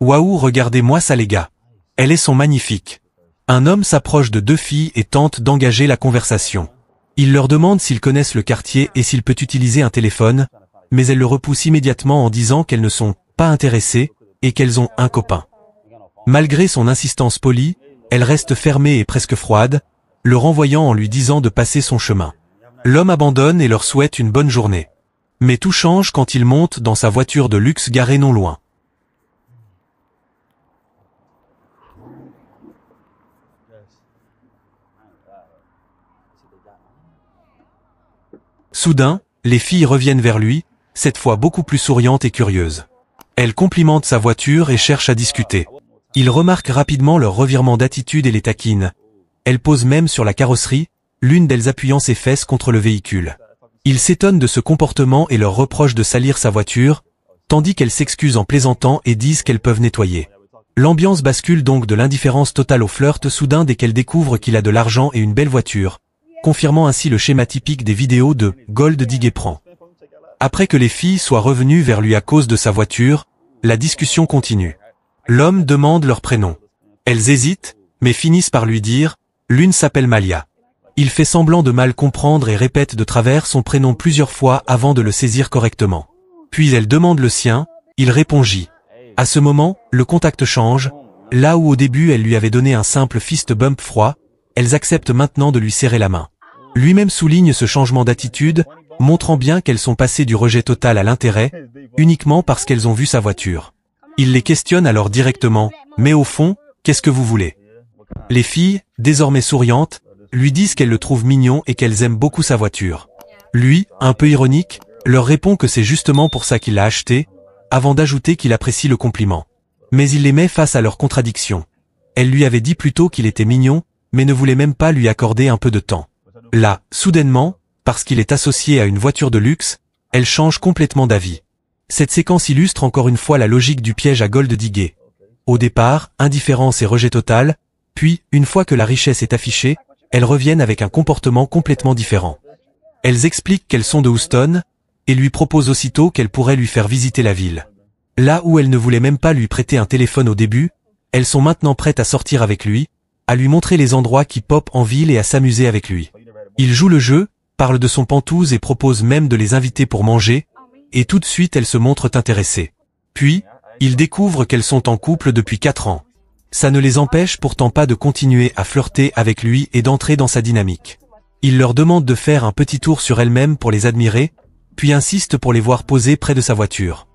Waouh, regardez-moi ça les gars. Elles sont magnifiques. Un homme s'approche de deux filles et tente d'engager la conversation. Il leur demande s'ils connaissent le quartier et s'il peut utiliser un téléphone, mais elles le repoussent immédiatement en disant qu'elles ne sont pas intéressées et qu'elles ont un copain. Malgré son insistance polie, elle reste fermée et presque froide, le renvoyant en lui disant de passer son chemin. L'homme abandonne et leur souhaite une bonne journée. Mais tout change quand il monte dans sa voiture de luxe garée non loin. Soudain, les filles reviennent vers lui, cette fois beaucoup plus souriantes et curieuses. Elles complimentent sa voiture et cherchent à discuter. Il remarque rapidement leur revirement d'attitude et les taquine. Elle pose même sur la carrosserie, l'une d'elles appuyant ses fesses contre le véhicule. Il s'étonne de ce comportement et leur reproche de salir sa voiture, tandis qu'elles s'excusent en plaisantant et disent qu'elles peuvent nettoyer. L'ambiance bascule donc de l'indifférence totale au flirt soudain dès qu'elle découvre qu'il a de l'argent et une belle voiture, confirmant ainsi le schéma typique des vidéos de Gold Digger prend. Après que les filles soient revenues vers lui à cause de sa voiture, la discussion continue. L'homme demande leur prénom. Elles hésitent, mais finissent par lui dire « L'une s'appelle Malia ». Il fait semblant de mal comprendre et répète de travers son prénom plusieurs fois avant de le saisir correctement. Puis elle demande le sien, il répond J. À ce moment, le contact change, là où au début elle lui avait donné un simple fist bump froid, elles acceptent maintenant de lui serrer la main. Lui-même souligne ce changement d'attitude, montrant bien qu'elles sont passées du rejet total à l'intérêt, uniquement parce qu'elles ont vu sa voiture. Il les questionne alors directement, mais au fond, qu'est-ce que vous voulez? Les filles, désormais souriantes, lui disent qu'elles le trouvent mignon et qu'elles aiment beaucoup sa voiture. Lui, un peu ironique, leur répond que c'est justement pour ça qu'il l'a acheté, avant d'ajouter qu'il apprécie le compliment. Mais il les met face à leur contradiction. Elle lui avait dit plutôt qu'il était mignon, mais ne voulait même pas lui accorder un peu de temps. Là, soudainement, parce qu'il est associé à une voiture de luxe, elle change complètement d'avis. Cette séquence illustre encore une fois la logique du piège à Gold Digger. Au départ, indifférence et rejet total, puis, une fois que la richesse est affichée, elles reviennent avec un comportement complètement différent. Elles expliquent qu'elles sont de Houston, et lui proposent aussitôt qu'elle pourrait lui faire visiter la ville. Là où elle ne voulait même pas lui prêter un téléphone au début, elles sont maintenant prêtes à sortir avec lui, à lui montrer les endroits qui popent en ville et à s'amuser avec lui. Il joue le jeu, parle de son pantouse et propose même de les inviter pour manger, et tout de suite elles se montrent intéressées. Puis, il découvre qu'elles sont en couple depuis 4 ans. Ça ne les empêche pourtant pas de continuer à flirter avec lui et d'entrer dans sa dynamique. Il leur demande de faire un petit tour sur elles-mêmes pour les admirer, puis insiste pour les voir poser près de sa voiture.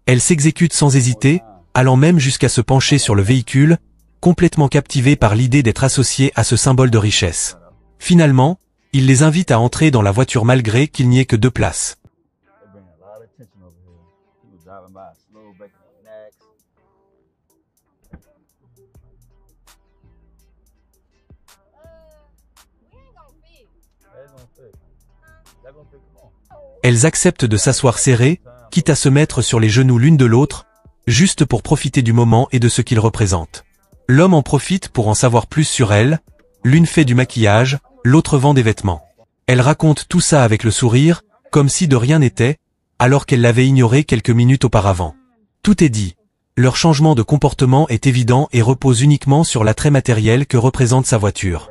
Elle s'exécute sans hésiter, allant même jusqu'à se pencher sur le véhicule, complètement captivée par l'idée d'être associée à ce symbole de richesse. Finalement, il les invite à entrer dans la voiture malgré qu'il n'y ait que 2 places. Elles acceptent de s'asseoir serrées, quitte à se mettre sur les genoux l'une de l'autre, juste pour profiter du moment et de ce qu'il représente. L'homme en profite pour en savoir plus sur elle, l'une fait du maquillage, l'autre vend des vêtements. Elle raconte tout ça avec le sourire, comme si de rien n'était, alors qu'elle l'avait ignoré quelques minutes auparavant. Tout est dit. Leur changement de comportement est évident et repose uniquement sur l'attrait matériel que représente sa voiture.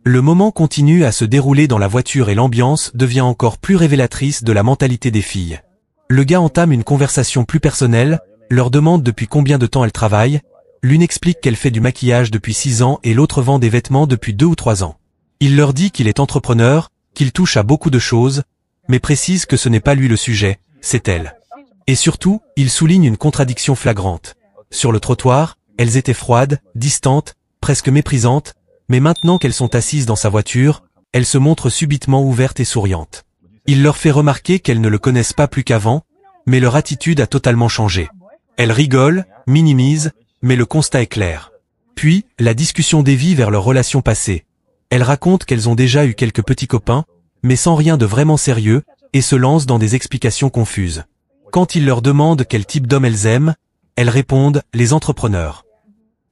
Le moment continue à se dérouler dans la voiture et l'ambiance devient encore plus révélatrice de la mentalité des filles. Le gars entame une conversation plus personnelle, leur demande depuis combien de temps elle travaille, l'une explique qu'elle fait du maquillage depuis 6 ans et l'autre vend des vêtements depuis 2 ou 3 ans. Il leur dit qu'il est entrepreneur, qu'il touche à beaucoup de choses, mais précise que ce n'est pas lui le sujet, c'est elle. Et surtout, il souligne une contradiction flagrante. Sur le trottoir, elles étaient froides, distantes, presque méprisantes, mais maintenant qu'elles sont assises dans sa voiture, elles se montrent subitement ouvertes et souriantes. Il leur fait remarquer qu'elles ne le connaissent pas plus qu'avant, mais leur attitude a totalement changé. Elles rigolent, minimisent, mais le constat est clair. Puis, la discussion dévie vers leur relation passée. Elles racontent qu'elles ont déjà eu quelques petits copains, mais sans rien de vraiment sérieux, et se lancent dans des explications confuses. Quand il leur demande quel type d'homme elles aiment, elles répondent « les entrepreneurs ».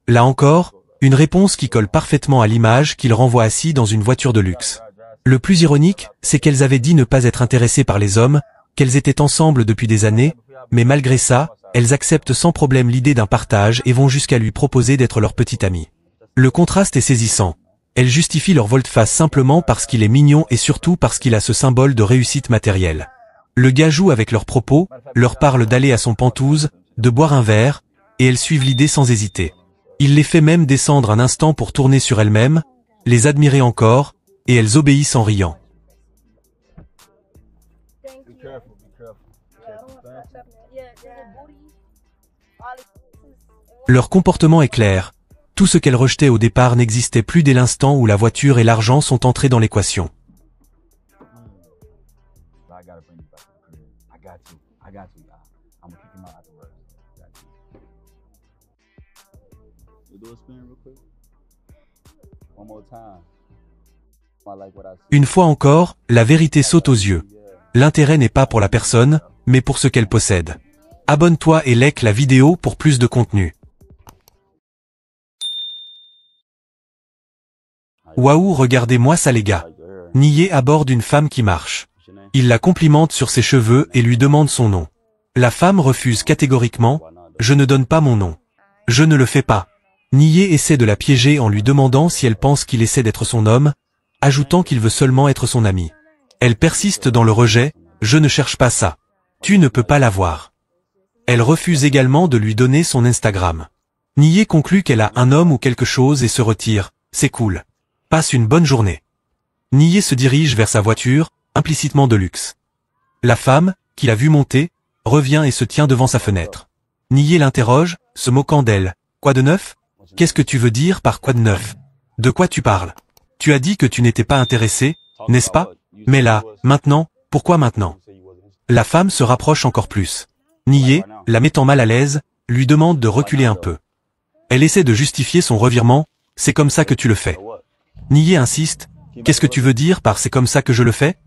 Là encore, une réponse qui colle parfaitement à l'image qu'ils renvoient assis dans une voiture de luxe. Le plus ironique, c'est qu'elles avaient dit ne pas être intéressées par les hommes, qu'elles étaient ensemble depuis des années, mais malgré ça, elles acceptent sans problème l'idée d'un partage et vont jusqu'à lui proposer d'être leur petite amie. Le contraste est saisissant. Elles justifient leur volte-face simplement parce qu'il est mignon et surtout parce qu'il a ce symbole de réussite matérielle. Le gars joue avec leurs propos, leur parle d'aller à son Penthouse, de boire un verre, et elles suivent l'idée sans hésiter. Il les fait même descendre un instant pour tourner sur elles-mêmes, les admirer encore, et elles obéissent en riant. Leur comportement est clair. Tout ce qu'elles rejetaient au départ n'existait plus dès l'instant où la voiture et l'argent sont entrés dans l'équation. Une fois encore, la vérité saute aux yeux. L'intérêt n'est pas pour la personne, mais pour ce qu'elle possède. Abonne-toi et like la vidéo pour plus de contenu. Waouh, regardez-moi ça les gars. Nié aborde une femme qui marche. Il la complimente sur ses cheveux et lui demande son nom. La femme refuse catégoriquement, « Je ne donne pas mon nom. Je ne le fais pas. » Nié essaie de la piéger en lui demandant si elle pense qu'il essaie d'être son homme, ajoutant qu'il veut seulement être son ami. Elle persiste dans le rejet, « Je ne cherche pas ça. Tu ne peux pas l'avoir. » Elle refuse également de lui donner son Instagram. Nié conclut qu'elle a un homme ou quelque chose et se retire, « C'est cool. Passe une bonne journée. » Nié se dirige vers sa voiture, implicitement de luxe. La femme, qui l'a vu monter, revient et se tient devant sa fenêtre. Nié l'interroge, se moquant d'elle. « Quoi de neuf ? Qu'est-ce que tu veux dire par quoi de neuf ? De quoi tu parles ? Tu as dit que tu n'étais pas intéressé, n'est-ce pas ? Mais là, maintenant, pourquoi maintenant ? » La femme se rapproche encore plus. Nié, la mettant mal à l'aise, lui demande de reculer un peu. Elle essaie de justifier son revirement, « C'est comme ça que tu le fais. » Nié insiste, « Qu'est-ce que tu veux dire par c'est comme ça que je le fais ?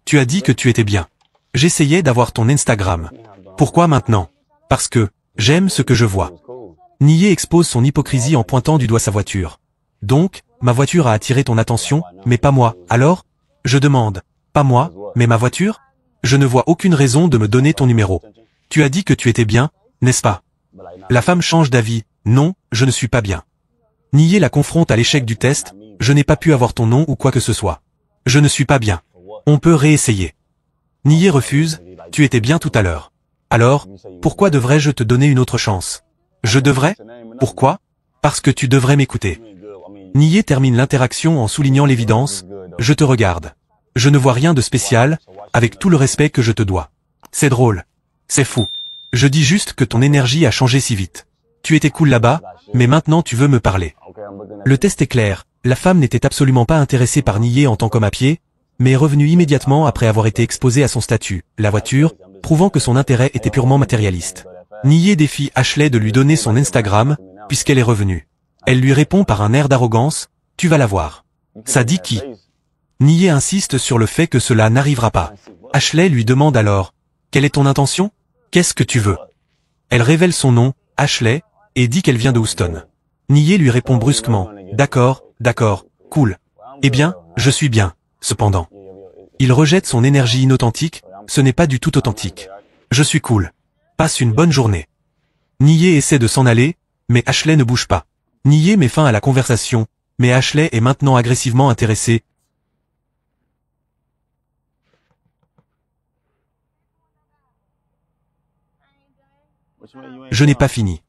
Tu as dit que tu étais bien. J'essayais d'avoir ton Instagram. Pourquoi maintenant ? Parce que, j'aime ce que je vois. » Nié expose son hypocrisie en pointant du doigt sa voiture. Donc, ma voiture a attiré ton attention, mais pas moi. Alors ? Je demande. Pas moi, mais ma voiture ? Je ne vois aucune raison de me donner ton numéro. Tu as dit que tu étais bien, n'est-ce pas ? La femme change d'avis. Non, je ne suis pas bien. Nié la confronte à l'échec du test. Je n'ai pas pu avoir ton nom ou quoi que ce soit. Je ne suis pas bien. On peut réessayer. Nié refuse. Tu étais bien tout à l'heure. Alors, pourquoi devrais-je te donner une autre chance ? Je devrais ? Pourquoi ? Parce que tu devrais m'écouter. Nié termine l'interaction en soulignant l'évidence, je te regarde. Je ne vois rien de spécial, avec tout le respect que je te dois. C'est drôle. C'est fou. Je dis juste que ton énergie a changé si vite. Tu étais cool là-bas, mais maintenant tu veux me parler. Le test est clair, la femme n'était absolument pas intéressée par Nié en tant qu'homme à pied, mais est revenue immédiatement après avoir été exposée à son statut, la voiture, prouvant que son intérêt était purement matérialiste. Nié défie Ashley de lui donner son Instagram, puisqu'elle est revenue. Elle lui répond par un air d'arrogance, tu vas la voir. Ça dit qui? Nié insiste sur le fait que cela n'arrivera pas. Ashley lui demande alors, quelle est ton intention? Qu'est-ce que tu veux? Elle révèle son nom, Ashley, et dit qu'elle vient de Houston. Nié lui répond brusquement, d'accord, cool. Eh bien, je suis bien, cependant. Il rejette son énergie inauthentique, ce n'est pas du tout authentique. Je suis cool. Passe une bonne journée. Nié essaie de s'en aller, mais Ashley ne bouge pas. Nié met fin à la conversation, mais Ashley est maintenant agressivement intéressée. Je n'ai pas fini.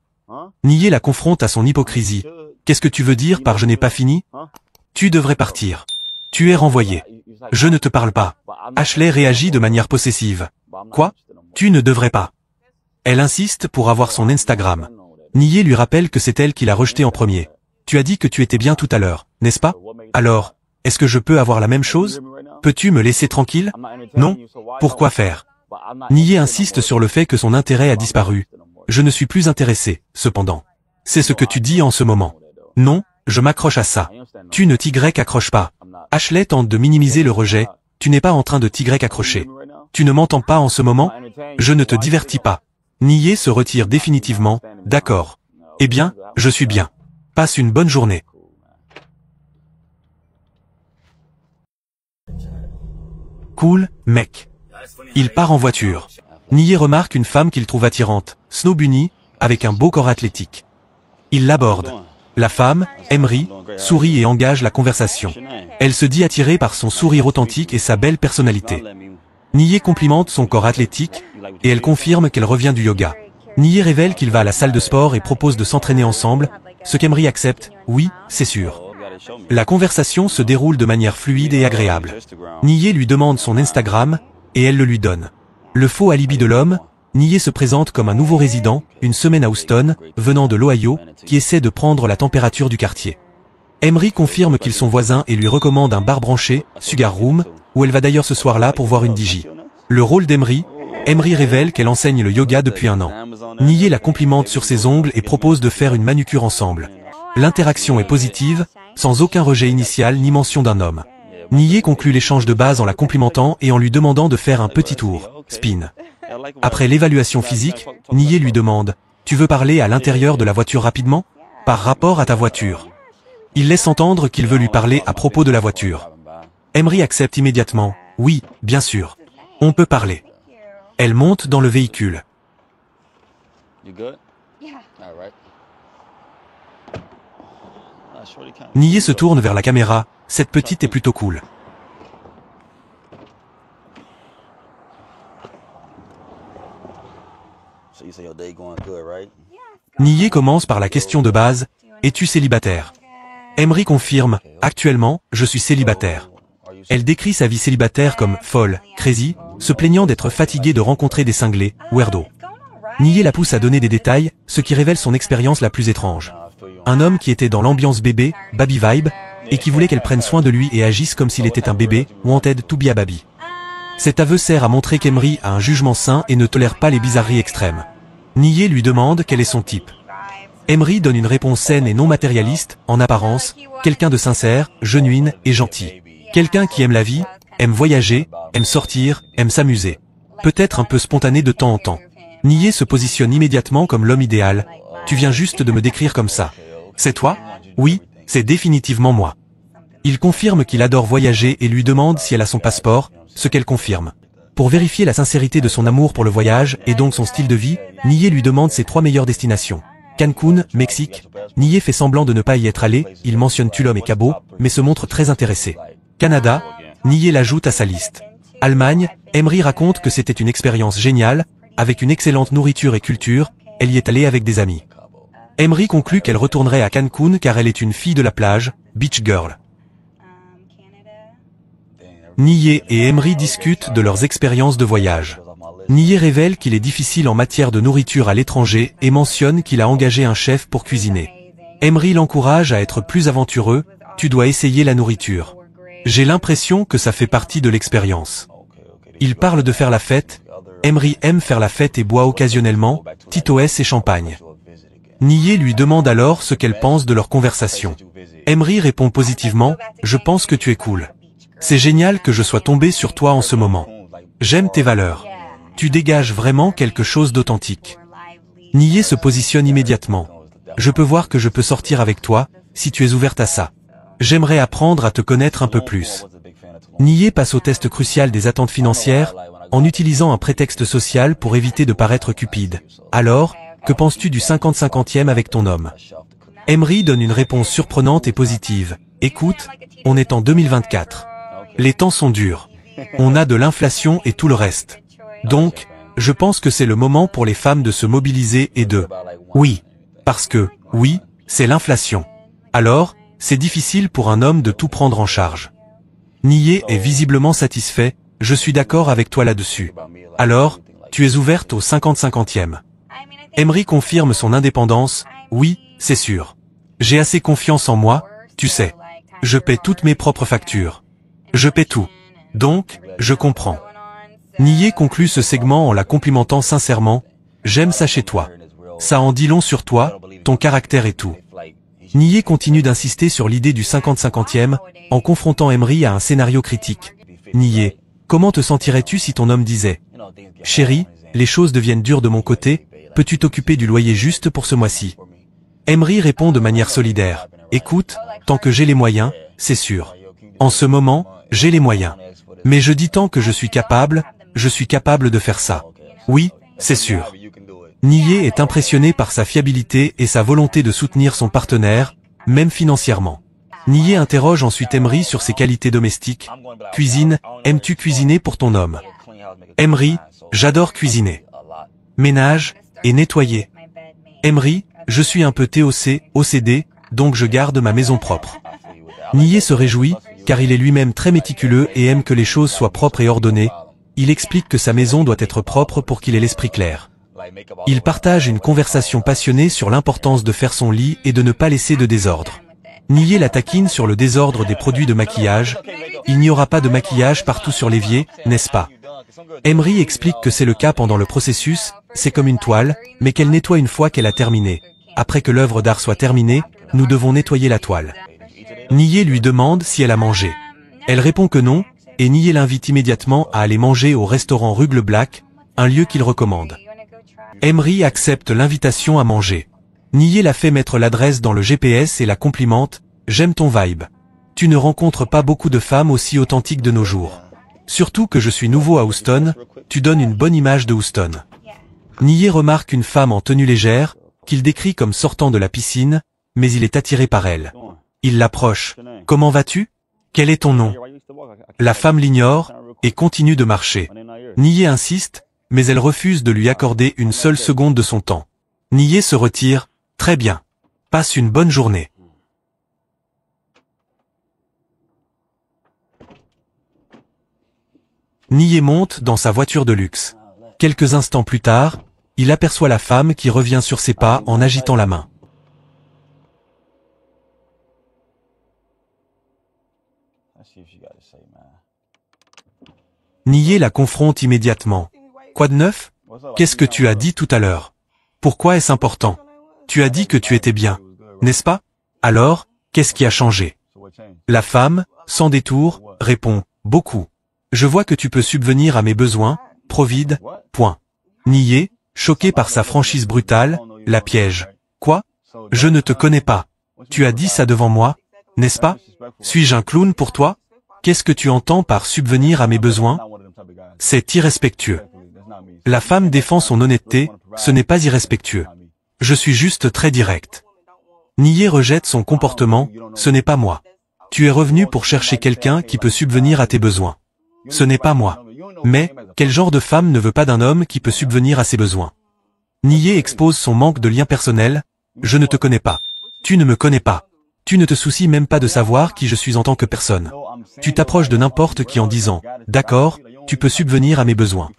Nié la confronte à son hypocrisie. Qu'est-ce que tu veux dire par je n'ai pas fini? Tu devrais partir. Tu es renvoyé. Je ne te parle pas. Ashley réagit de manière possessive. Quoi? Tu ne devrais pas. Elle insiste pour avoir son Instagram. Nié lui rappelle que c'est elle qui l'a rejeté en premier. Tu as dit que tu étais bien tout à l'heure, n'est-ce pas? Alors, est-ce que je peux avoir la même chose? Peux-tu me laisser tranquille? Non? Pourquoi faire? Nié insiste sur le fait que son intérêt a disparu. Je ne suis plus intéressé, cependant. C'est ce que tu dis en ce moment. Non, je m'accroche à ça. Tu ne accroches pas. Ashley tente de minimiser le rejet. Tu n'es pas en train de accrocher. Tu ne m'entends pas en ce moment? Je ne te divertis pas. Nié se retire définitivement. D'accord. Eh bien, je suis bien. Passe une bonne journée. Cool, mec. Il part en voiture. Nié remarque une femme qu'il trouve attirante, Snow Bunny, avec un beau corps athlétique. Il l'aborde. La femme, Emery, sourit et engage la conversation. Elle se dit attirée par son sourire authentique et sa belle personnalité. Nié complimente son corps athlétique, et elle confirme qu'elle revient du yoga. Nié révèle qu'il va à la salle de sport et propose de s'entraîner ensemble, ce qu'Emery accepte, oui, c'est sûr. La conversation se déroule de manière fluide et agréable. Nié lui demande son Instagram, et elle le lui donne. Le faux alibi de l'homme, Nié se présente comme un nouveau résident, une semaine à Houston, venant de l'Ohio, qui essaie de prendre la température du quartier. Emery confirme qu'ils sont voisins et lui recommande un bar branché, Sugar Room, où elle va d'ailleurs ce soir-là pour voir une DJ. Le rôle d'Emery, Emery révèle qu'elle enseigne le yoga depuis un an. Nié la complimente sur ses ongles et propose de faire une manucure ensemble. L'interaction est positive, sans aucun rejet initial ni mention d'un homme. Nié conclut l'échange de base en la complimentant et en lui demandant de faire un petit tour, spin. Après l'évaluation physique, Nié lui demande, « Tu veux parler à l'intérieur de la voiture rapidement? Par rapport à ta voiture. » Il laisse entendre qu'il veut lui parler à propos de la voiture. Emery accepte immédiatement, « Oui, bien sûr. On peut parler. » Elle monte dans le véhicule. Nié se tourne vers la caméra, cette petite est plutôt cool. Nié commence par la question de base, es-tu célibataire? Emery confirme, actuellement, je suis célibataire. Elle décrit sa vie célibataire comme folle, crazy, se plaignant d'être fatiguée de rencontrer des cinglés, weirdo. Nié la pousse à donner des détails, ce qui révèle son expérience la plus étrange. Un homme qui était dans l'ambiance bébé, baby vibe, et qui voulait qu'elle prenne soin de lui et agisse comme s'il était un bébé, wanted to be a baby. Cet aveu sert à montrer qu'Emery a un jugement sain et ne tolère pas les bizarreries extrêmes. Nié lui demande quel est son type. Emery donne une réponse saine et non matérialiste, en apparence, quelqu'un de sincère, genuine et gentil. Quelqu'un qui aime la vie, aime voyager, aime sortir, aime s'amuser. Peut-être un peu spontané de temps en temps. Nié se positionne immédiatement comme l'homme idéal. Tu viens juste de me décrire comme ça. C'est toi? Oui, c'est définitivement moi. Il confirme qu'il adore voyager et lui demande si elle a son passeport, ce qu'elle confirme. Pour vérifier la sincérité de son amour pour le voyage et donc son style de vie, Nié lui demande ses 3 meilleures destinations. Cancun, Mexique. Nié fait semblant de ne pas y être allé, il mentionne Tulum et Cabo, mais se montre très intéressé. Canada, Nié l'ajoute à sa liste. Allemagne, Emery raconte que c'était une expérience géniale, avec une excellente nourriture et culture, elle y est allée avec des amis. Emery conclut qu'elle retournerait à Cancun car elle est une fille de la plage, beach girl. Nié et Emery discutent de leurs expériences de voyage. Nié révèle qu'il est difficile en matière de nourriture à l'étranger et mentionne qu'il a engagé un chef pour cuisiner. Emery l'encourage à être plus aventureux, tu dois essayer la nourriture. J'ai l'impression que ça fait partie de l'expérience. Il parle de faire la fête, Emery aime faire la fête et boit occasionnellement, titoès et champagne. Nié lui demande alors ce qu'elle pense de leur conversation. Emery répond positivement, je pense que tu es cool. C'est génial que je sois tombé sur toi en ce moment. J'aime tes valeurs. Tu dégages vraiment quelque chose d'authentique. Nié se positionne immédiatement. Je peux voir que je peux sortir avec toi, si tu es ouverte à ça. J'aimerais apprendre à te connaître un peu plus. Nié passe au test crucial des attentes financières, en utilisant un prétexte social pour éviter de paraître cupide. Alors, que penses-tu du 50-50e avec ton homme? Emery donne une réponse surprenante et positive. Écoute, on est en 2024. Les temps sont durs. On a de l'inflation et tout le reste. Donc, je pense que c'est le moment pour les femmes de se mobiliser et de... Oui. Parce que, oui, c'est l'inflation. Alors, c'est difficile pour un homme de tout prendre en charge. Nié est visiblement satisfait, je suis d'accord avec toi là-dessus. Alors, tu es ouverte au 50-50e. Emery confirme son indépendance, oui, c'est sûr. J'ai assez confiance en moi, tu sais. Je paie toutes mes propres factures. Je paie tout. Donc, je comprends. Nié conclut ce segment en la complimentant sincèrement, j'aime ça chez toi. Ça en dit long sur toi, ton caractère et tout. Nié continue d'insister sur l'idée du 50-50e, en confrontant Emery à un scénario critique. Nié, comment te sentirais-tu si ton homme disait « Chérie, les choses deviennent dures de mon côté, peux-tu t'occuper du loyer juste pour ce mois-ci » Emery répond de manière solidaire. « Écoute, tant que j'ai les moyens, c'est sûr. En ce moment, j'ai les moyens. Mais je dis tant que je suis capable de faire ça. Oui, c'est sûr. » Nié est impressionné par sa fiabilité et sa volonté de soutenir son partenaire, même financièrement. Nié interroge ensuite Emery sur ses qualités domestiques. Cuisine, aimes-tu cuisiner pour ton homme? Emery, j'adore cuisiner. Ménage, et nettoyer. Emery, je suis un peu TOC, OCD, donc je garde ma maison propre. Nié se réjouit, car il est lui-même très méticuleux et aime que les choses soient propres et ordonnées. Il explique que sa maison doit être propre pour qu'il ait l'esprit clair. Il partage une conversation passionnée sur l'importance de faire son lit et de ne pas laisser de désordre. Nié la taquine sur le désordre des produits de maquillage. Il n'y aura pas de maquillage partout sur l'évier, n'est-ce pas? Emery explique que c'est le cas pendant le processus, c'est comme une toile, mais qu'elle nettoie une fois qu'elle a terminé. Après que l'œuvre d'art soit terminée, nous devons nettoyer la toile. Nié lui demande si elle a mangé. Elle répond que non, et Nié l'invite immédiatement à aller manger au restaurant Rugle Black, un lieu qu'il recommande. Emery accepte l'invitation à manger. Nié la fait mettre l'adresse dans le GPS et la complimente, « J'aime ton vibe. Tu ne rencontres pas beaucoup de femmes aussi authentiques de nos jours. Surtout que je suis nouveau à Houston, tu donnes une bonne image de Houston. » Nié remarque une femme en tenue légère, qu'il décrit comme sortant de la piscine, mais il est attiré par elle. Il l'approche. « Comment vas-tu? Quel est ton nom ?» La femme l'ignore, et continue de marcher. Nié insiste, mais elle refuse de lui accorder une seule seconde de son temps. Nié se retire, « Très bien. Passe une bonne journée. » Nié monte dans sa voiture de luxe. Quelques instants plus tard, il aperçoit la femme qui revient sur ses pas en agitant la main. Nié la confronte immédiatement. « Quoi de neuf? Qu'est-ce que tu as dit tout à l'heure? Pourquoi est-ce important? Tu as dit que tu étais bien, n'est-ce pas? Alors, qu'est-ce qui a changé? » La femme, sans détour, répond, « Beaucoup. Je vois que tu peux subvenir à mes besoins, provide, point. » Nié, choqué par sa franchise brutale, la piège. « Quoi? Je ne te connais pas. Tu as dit ça devant moi, n'est-ce pas? Suis-je un clown pour toi? Qu'est-ce que tu entends par subvenir à mes besoins? C'est irrespectueux. » La femme défend son honnêteté, ce n'est pas irrespectueux. Je suis juste très direct. Nié rejette son comportement, ce n'est pas moi. Tu es revenu pour chercher quelqu'un qui peut subvenir à tes besoins. Ce n'est pas moi. Mais, quel genre de femme ne veut pas d'un homme qui peut subvenir à ses besoins? Nié expose son manque de lien personnel. Je ne te connais pas. Tu ne me connais pas. Tu ne te soucies même pas de savoir qui je suis en tant que personne. Tu t'approches de n'importe qui en disant, d'accord, tu peux subvenir à mes besoins.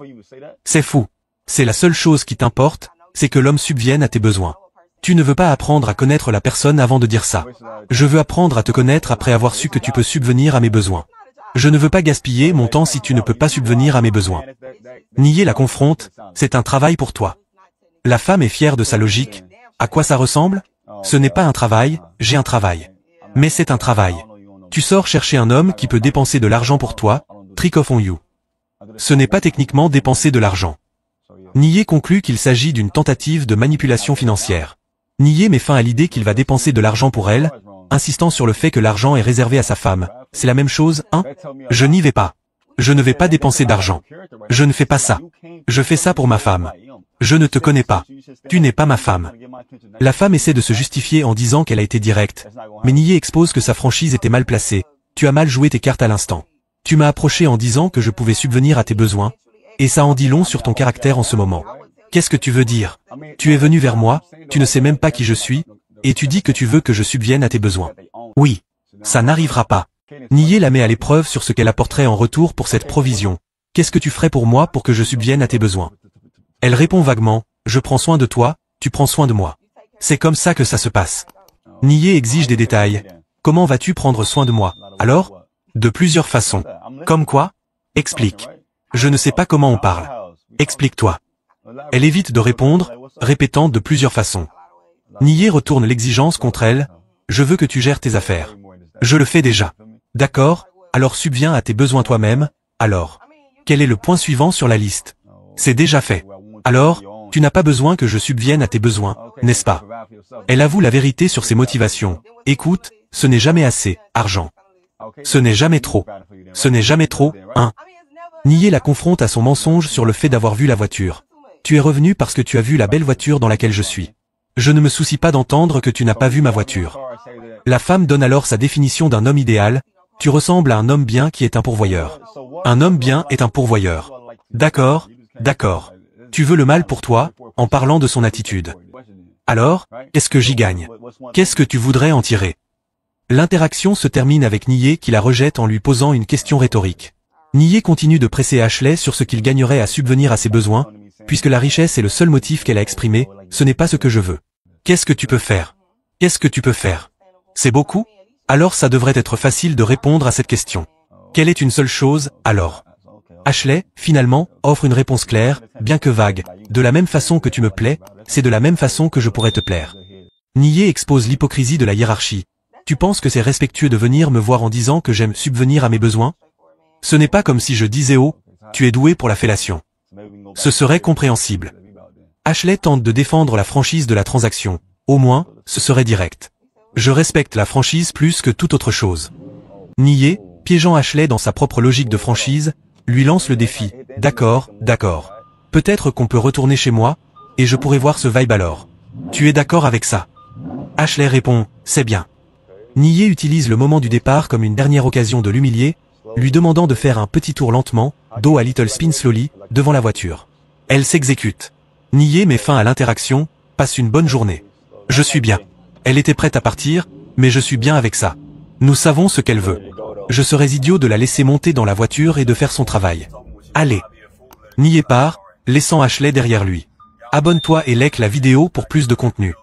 C'est fou. C'est la seule chose qui t'importe, c'est que l'homme subvienne à tes besoins. Tu ne veux pas apprendre à connaître la personne avant de dire ça. Je veux apprendre à te connaître après avoir su que tu peux subvenir à mes besoins. Je ne veux pas gaspiller mon temps si tu ne peux pas subvenir à mes besoins. Nier la confronte, c'est un travail pour toi. La femme est fière de sa logique. À quoi ça ressemble? Ce n'est pas un travail, j'ai un travail. Mais c'est un travail. Tu sors chercher un homme qui peut dépenser de l'argent pour toi, trick of on you. Ce n'est pas techniquement dépenser de l'argent. Nier conclut qu'il s'agit d'une tentative de manipulation financière. Nier met fin à l'idée qu'il va dépenser de l'argent pour elle, insistant sur le fait que l'argent est réservé à sa femme. C'est la même chose, hein? Je n'y vais pas. Je ne vais pas dépenser d'argent. Je ne fais pas ça. Je fais ça pour ma femme. Je ne te connais pas. Tu n'es pas ma femme. La femme essaie de se justifier en disant qu'elle a été directe. Mais Nier expose que sa franchise était mal placée. Tu as mal joué tes cartes à l'instant. Tu m'as approché en disant que je pouvais subvenir à tes besoins. Et ça en dit long sur ton caractère en ce moment. Qu'est-ce que tu veux dire? Tu es venu vers moi, tu ne sais même pas qui je suis, et tu dis que tu veux que je subvienne à tes besoins. Oui. Ça n'arrivera pas. Nier la met à l'épreuve sur ce qu'elle apporterait en retour pour cette provision. Qu'est-ce que tu ferais pour moi pour que je subvienne à tes besoins? Elle répond vaguement, je prends soin de toi, tu prends soin de moi. C'est comme ça que ça se passe. Nier exige des détails. Comment vas-tu prendre soin de moi? Alors? De plusieurs façons. Comme quoi? Explique. Je ne sais pas comment on parle. Explique-toi. Elle évite de répondre, répétant de plusieurs façons. Nier retourne l'exigence contre elle. Je veux que tu gères tes affaires. Je le fais déjà. D'accord, alors subviens à tes besoins toi-même, alors. Quel est le point suivant sur la liste? C'est déjà fait. Alors, tu n'as pas besoin que je subvienne à tes besoins, n'est-ce pas? Elle avoue la vérité sur ses motivations. Écoute, ce n'est jamais assez, argent. Ce n'est jamais trop. Ce n'est jamais trop, hein? Nier la confronte à son mensonge sur le fait d'avoir vu la voiture. Tu es revenu parce que tu as vu la belle voiture dans laquelle je suis. Je ne me soucie pas d'entendre que tu n'as pas vu ma voiture. La femme donne alors sa définition d'un homme idéal. Tu ressembles à un homme bien qui est un pourvoyeur. Un homme bien est un pourvoyeur. D'accord, d'accord. Tu veux le mal pour toi, en parlant de son attitude. Alors, qu'est-ce que j'y gagne? Qu'est-ce que tu voudrais en tirer? L'interaction se termine avec Nier qui la rejette en lui posant une question rhétorique. Nier continue de presser Ashley sur ce qu'il gagnerait à subvenir à ses besoins, puisque la richesse est le seul motif qu'elle a exprimé, ce n'est pas ce que je veux. Qu'est-ce que tu peux faire? Qu'est-ce que tu peux faire? C'est beaucoup? Alors ça devrait être facile de répondre à cette question. Quelle est une seule chose, alors? Ashley, finalement, offre une réponse claire, bien que vague. De la même façon que tu me plais, c'est de la même façon que je pourrais te plaire. Nier expose l'hypocrisie de la hiérarchie. Tu penses que c'est respectueux de venir me voir en disant que j'aime subvenir à mes besoins? Ce n'est pas comme si je disais oh, tu es doué pour la fellation. Ce serait compréhensible. Ashley tente de défendre la franchise de la transaction. Au moins, ce serait direct. Je respecte la franchise plus que toute autre chose. Nier, piégeant Ashley dans sa propre logique de franchise, lui lance le défi. D'accord, d'accord. Peut-être qu'on peut retourner chez moi, et je pourrais voir ce vibe alors. Tu es d'accord avec ça? Ashley répond, c'est bien. Nier utilise le moment du départ comme une dernière occasion de l'humilier, lui demandant de faire un petit tour lentement, dos à little spin slowly, devant la voiture. Elle s'exécute. Nier met fin à l'interaction, passe une bonne journée. Je suis bien. Elle était prête à partir, mais je suis bien avec ça. Nous savons ce qu'elle veut. Je serais idiot de la laisser monter dans la voiture et de faire son travail. Allez. Nier part, laissant Ashley derrière lui. Abonne-toi et like la vidéo pour plus de contenu.